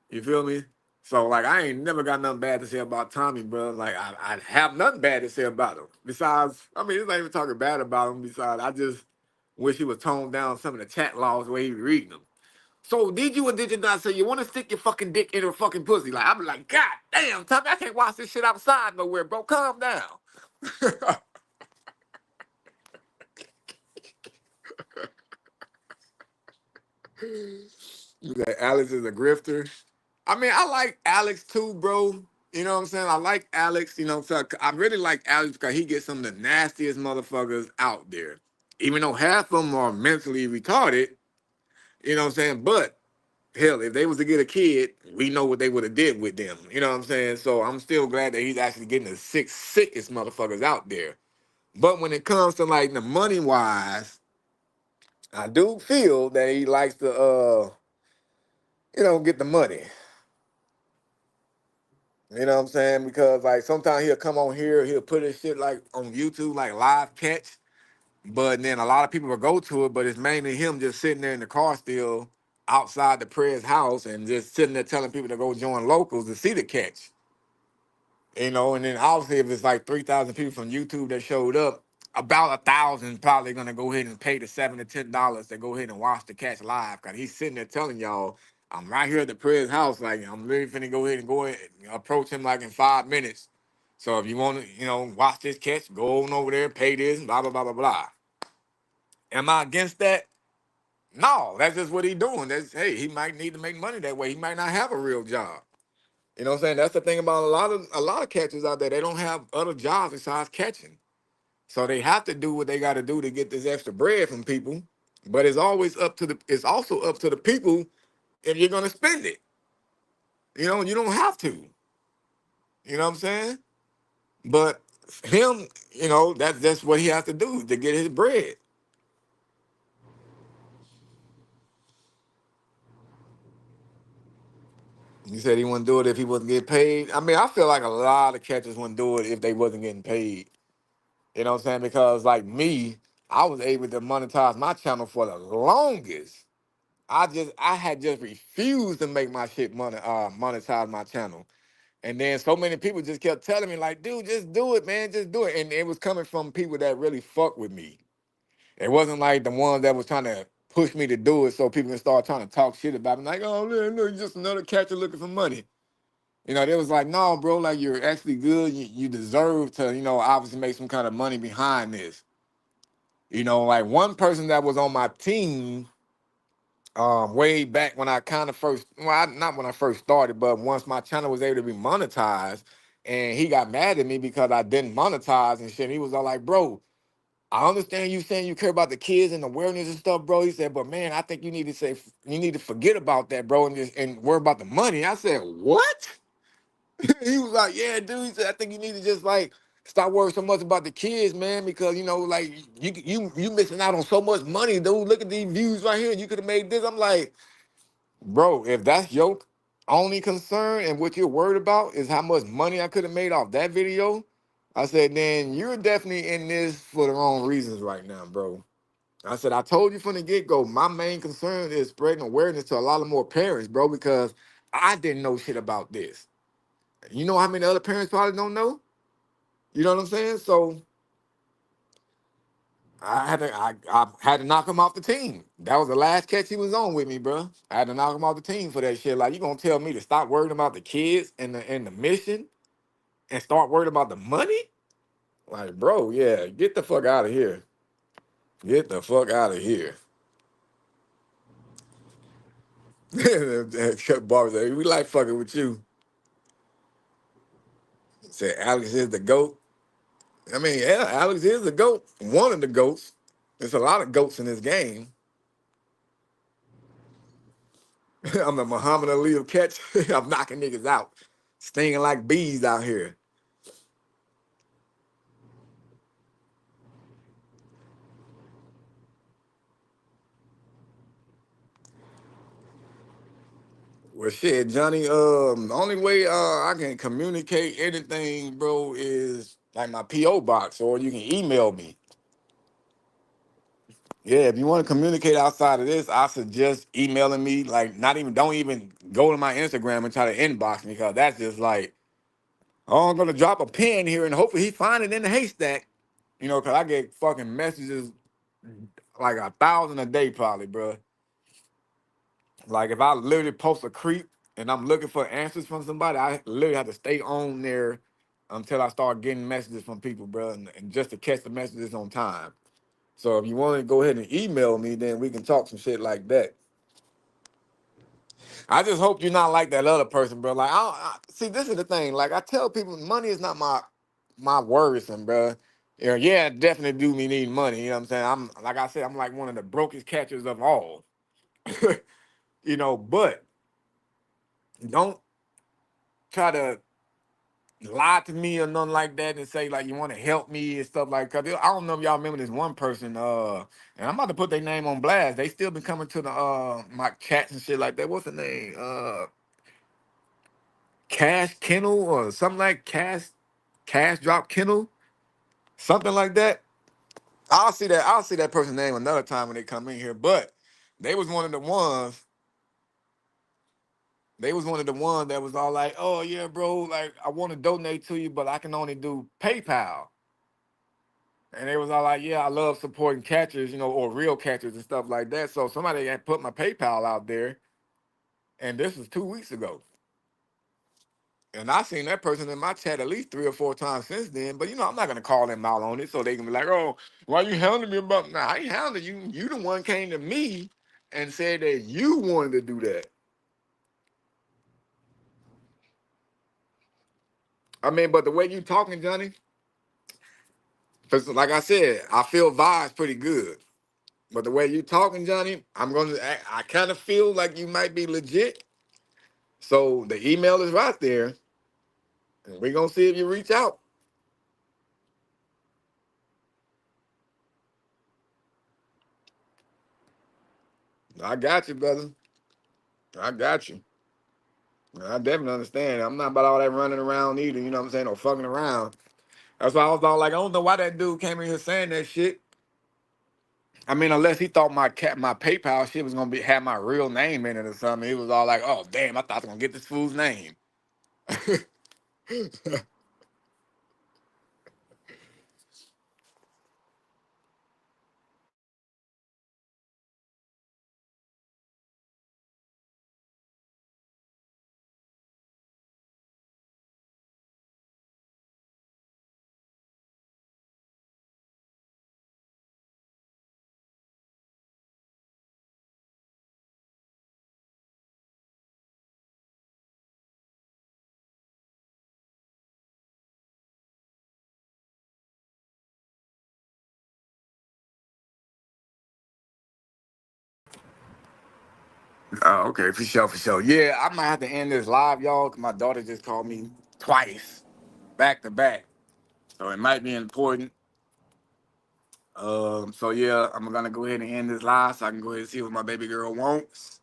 Speaker 2: You feel me? So like I ain't never got nothing bad to say about Tommy, bro. Like I have nothing bad to say about him. Besides, I mean, it's not even talking bad about him. Besides, I just wish he would tone down some of the chat laws the way he was reading them. So did you or did you not say you want to stick your fucking dick in her fucking pussy? Like I'm like, God damn, Tommy, I can't watch this shit outside nowhere, bro. Calm down. You that Alex is a grifter. I mean, I like Alex too, bro. You know what I'm saying? I like Alex, so I really like Alex because he gets some of the nastiest motherfuckers out there. Even though half of them are mentally retarded, you know what I'm saying? But hell, if they was to get a kid, we know what they would have did with them. You know what I'm saying? So I'm still glad that he's actually getting the sickest motherfuckers out there. But when it comes to like the money wise, I do feel that he likes to get the money. You know what I'm saying? Because like sometimes he'll come on here, he'll put his shit like on YouTube, like live catch. But then a lot of people will go to it, but it's mainly him just sitting there in the car still outside the prayer's house and just sitting there telling people to go join locals to see the catch. And then obviously if it's like 3,000 people from YouTube that showed up, about 1,000 probably gonna go ahead and pay the $7 to $10 to go ahead and watch the catch live. Cause he's sitting there telling y'all, I'm right here at the prayer's house. Like I'm really finna go ahead and approach him like in 5 minutes. So if you want to, watch this catch, go on over there, pay this, blah, blah, blah, blah, blah. Am I against that? No, that's just what he's doing. Hey, he might need to make money that way. He might not have a real job. You know what I'm saying? That's the thing about a lot of catchers out there. They don't have other jobs besides catching. So they have to do what they got to do to get this extra bread from people. But it's also up to the people if you're gonna spend it. You don't have to. You know what I'm saying? But him, that's what he has to do to get his bread. He said he wouldn't do it if he wasn't getting paid. I mean, I feel like a lot of catchers wouldn't do it if they wasn't getting paid. You know what I'm saying? Because like me, I was able to monetize my channel for the longest. I had just refused to make my shit monetize my channel. And then so many people just kept telling me, like, dude, just do it, man, just do it. And it was coming from people that really fuck with me. It wasn't like the ones that was trying to push me to do it so people can start trying to talk shit about me. Like, oh, look, you're just another catcher looking for money. They was like, no, bro, like you're actually good. You deserve to, obviously make some kind of money behind this. Like one person that was on my team, way back when I kind of first, well, not when I first started, but once my channel was able to be monetized, and he got mad at me because I didn't monetize and shit. He was all like, bro, I understand you saying you care about the kids and awareness and stuff, bro. He said, but man, I think you need to forget about that, bro, and worry about the money. I said, what? He was like, yeah, dude. He said, I think you need to just like stop worrying so much about the kids, man, because like you missing out on so much money, dude. Look at these views right here. You could have made this. I'm like, bro, if that's your only concern and what you're worried about is how much money I could have made off that video, I said, then you're definitely in this for the wrong reasons right now, bro. I said, I told you from the get-go, my main concern is spreading awareness to a lot of more parents, bro, because I didn't know shit about this. You know how many other parents probably don't know? You know what I'm saying? So I had to knock him off the team. That was the last catch he was on with me, bro. I had to knock him off the team for that shit. Like, you gonna tell me to stop worrying about the kids and the mission and start worrying about the money? Like, bro, yeah, get the fuck out of here. Get the fuck out of here. Barbara said, we like fucking with you. Said Alex is the GOAT. I mean, yeah, Alex is the GOAT. One of the GOATs. There's a lot of GOATs in this game. I'm the Muhammad Ali of catch. I'm knocking niggas out, stinging like bees out here. Well, shit, Johnny. The only way I can communicate anything, bro, is like my PO box, or you can email me. Yeah, if you want to communicate outside of this, I suggest emailing me. Like, don't even go to my Instagram and try to inbox me because that's just like, oh, I'm gonna drop a pin here and hopefully he find it in the haystack. Because I get fucking messages like 1,000 a day, probably, bro. Like if I literally post a creep and I'm looking for answers from somebody, I literally have to stay on there until I start getting messages from people, bro, and just to catch the messages on time. So if you want to go ahead and email me, then we can talk some shit like that. I just hope you're not like that other person, bro. Like, see, this is the thing. Like, I tell people, money is not my worrisome, bro. Yeah, definitely do me need money. You know what I'm saying? I'm like I said, I'm like one of the brokest catchers of all. But don't try to lie to me or nothing like that and say like you want to help me and stuff like. Cause I don't know if y'all remember this one person. And I'm about to put their name on blast. They still been coming to the my chats and shit like that. What's the name? Cash Kennel or something like Cash Drop Kennel, something like that. I'll see that person's name another time when they come in here. But they was one of the ones. They was one of the ones that was all like, "Oh yeah, bro, like I want to donate to you, but I can only do PayPal." And they was all like, "Yeah, I love supporting catchers, or real catchers and stuff like that." So somebody had put my PayPal out there, and this was 2 weeks ago. And I seen that person in my chat at least 3 or 4 times since then. But I'm not gonna call them out on it so they can be like, "Oh, why you hounding me about?" Nah, I ain't hounding you. You the one came to me and said that you wanted to do that. I mean, but the way you talking, Johnny, because like I said, I feel vibes pretty good. But the way you talking, Johnny, I kind of feel like you might be legit. So the email is right there, and we're gonna see if you reach out. I got you, brother. I got you. I definitely understand. I'm not about all that running around either, you know what I'm saying, or fucking around. That's why I was all like, I don't know why that dude came in here saying that shit. I mean, unless he thought my PayPal shit was gonna have my real name in it or something. He was all like, "Oh damn, I thought I was gonna get this fool's name." Oh, okay, for sure, for sure. Yeah, I might have to end this live, y'all, because my daughter just called me twice, back to back. So it might be important. So yeah, I'm gonna go ahead and end this live so I can go ahead and see what my baby girl wants.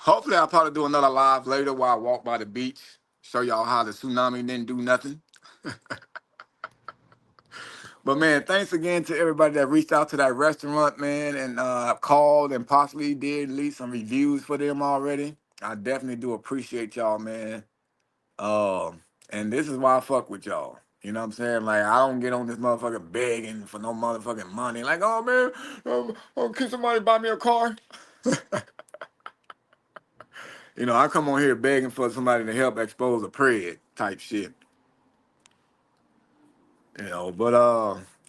Speaker 2: Hopefully I'll probably do another live later while I walk by the beach, show y'all how the tsunami didn't do nothing. But man, thanks again to everybody that reached out to that restaurant, man, and called and possibly did leave some reviews for them already. I definitely do appreciate y'all, man. And this is why I fuck with y'all. You know what I'm saying? Like, I don't get on this motherfucker begging for no motherfucking money. Like, oh man, can somebody buy me a car? You know, I come on here begging for somebody to help expose a pred type shit. You know, but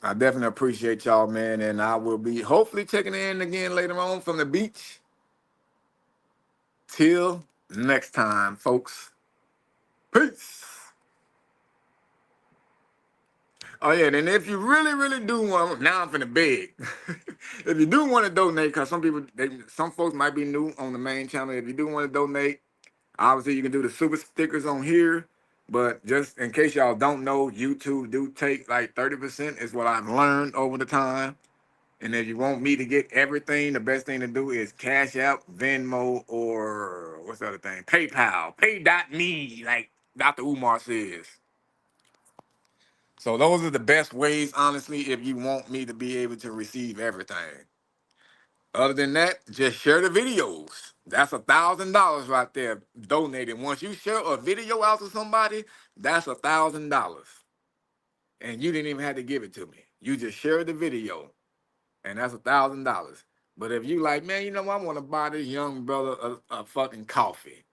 Speaker 2: I definitely appreciate y'all, man, and I will be hopefully checking in again later on from the beach. Till next time, folks. Peace. Oh yeah, and if you really, really do want, now I'm finna beg. If you do want to donate, cause some folks might be new on the main channel. If you do want to donate, obviously you can do the super stickers on here. But just in case y'all don't know, YouTube do take like 30% is what I've learned over the time. And if you want me to get everything, the best thing to do is Cash App, Venmo, or what's the other thing? PayPal. Pay.me, like Dr. Umar says. So those are the best ways, honestly, if you want me to be able to receive everything. Other than that, just share the videos. That's $1,000 right there donated. Once you share a video out to somebody, that's $1,000. And you didn't even have to give it to me. You just share the video, and that's $1,000. But if you like, man, you know, I want to buy this young brother a fucking coffee.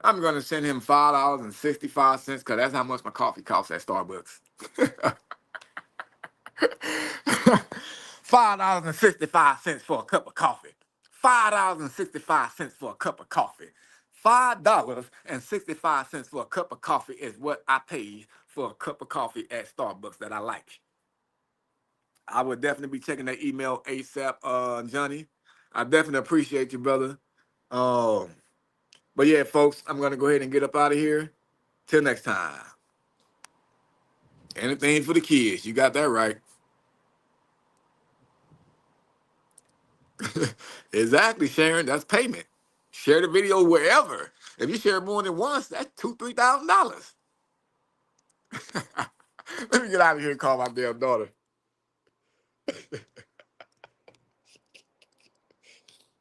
Speaker 2: I'm gonna send him $5.65 because that's how much my coffee costs at Starbucks. $5.65 for a cup of coffee. $5.65 for a cup of coffee. $5.65 for a cup of coffee is what I pay for a cup of coffee at Starbucks that I like. I would definitely be checking that email ASAP, Johnny. I definitely appreciate you, brother. Um, but yeah, folks, I'm gonna go ahead and get up out of here. Till next time. Anything for the kids. You got that right. Exactly, Sharon. That's payment. Share the video wherever. If you share more than once, that's $2,000, $3,000. Let me get out of here and call my damn daughter.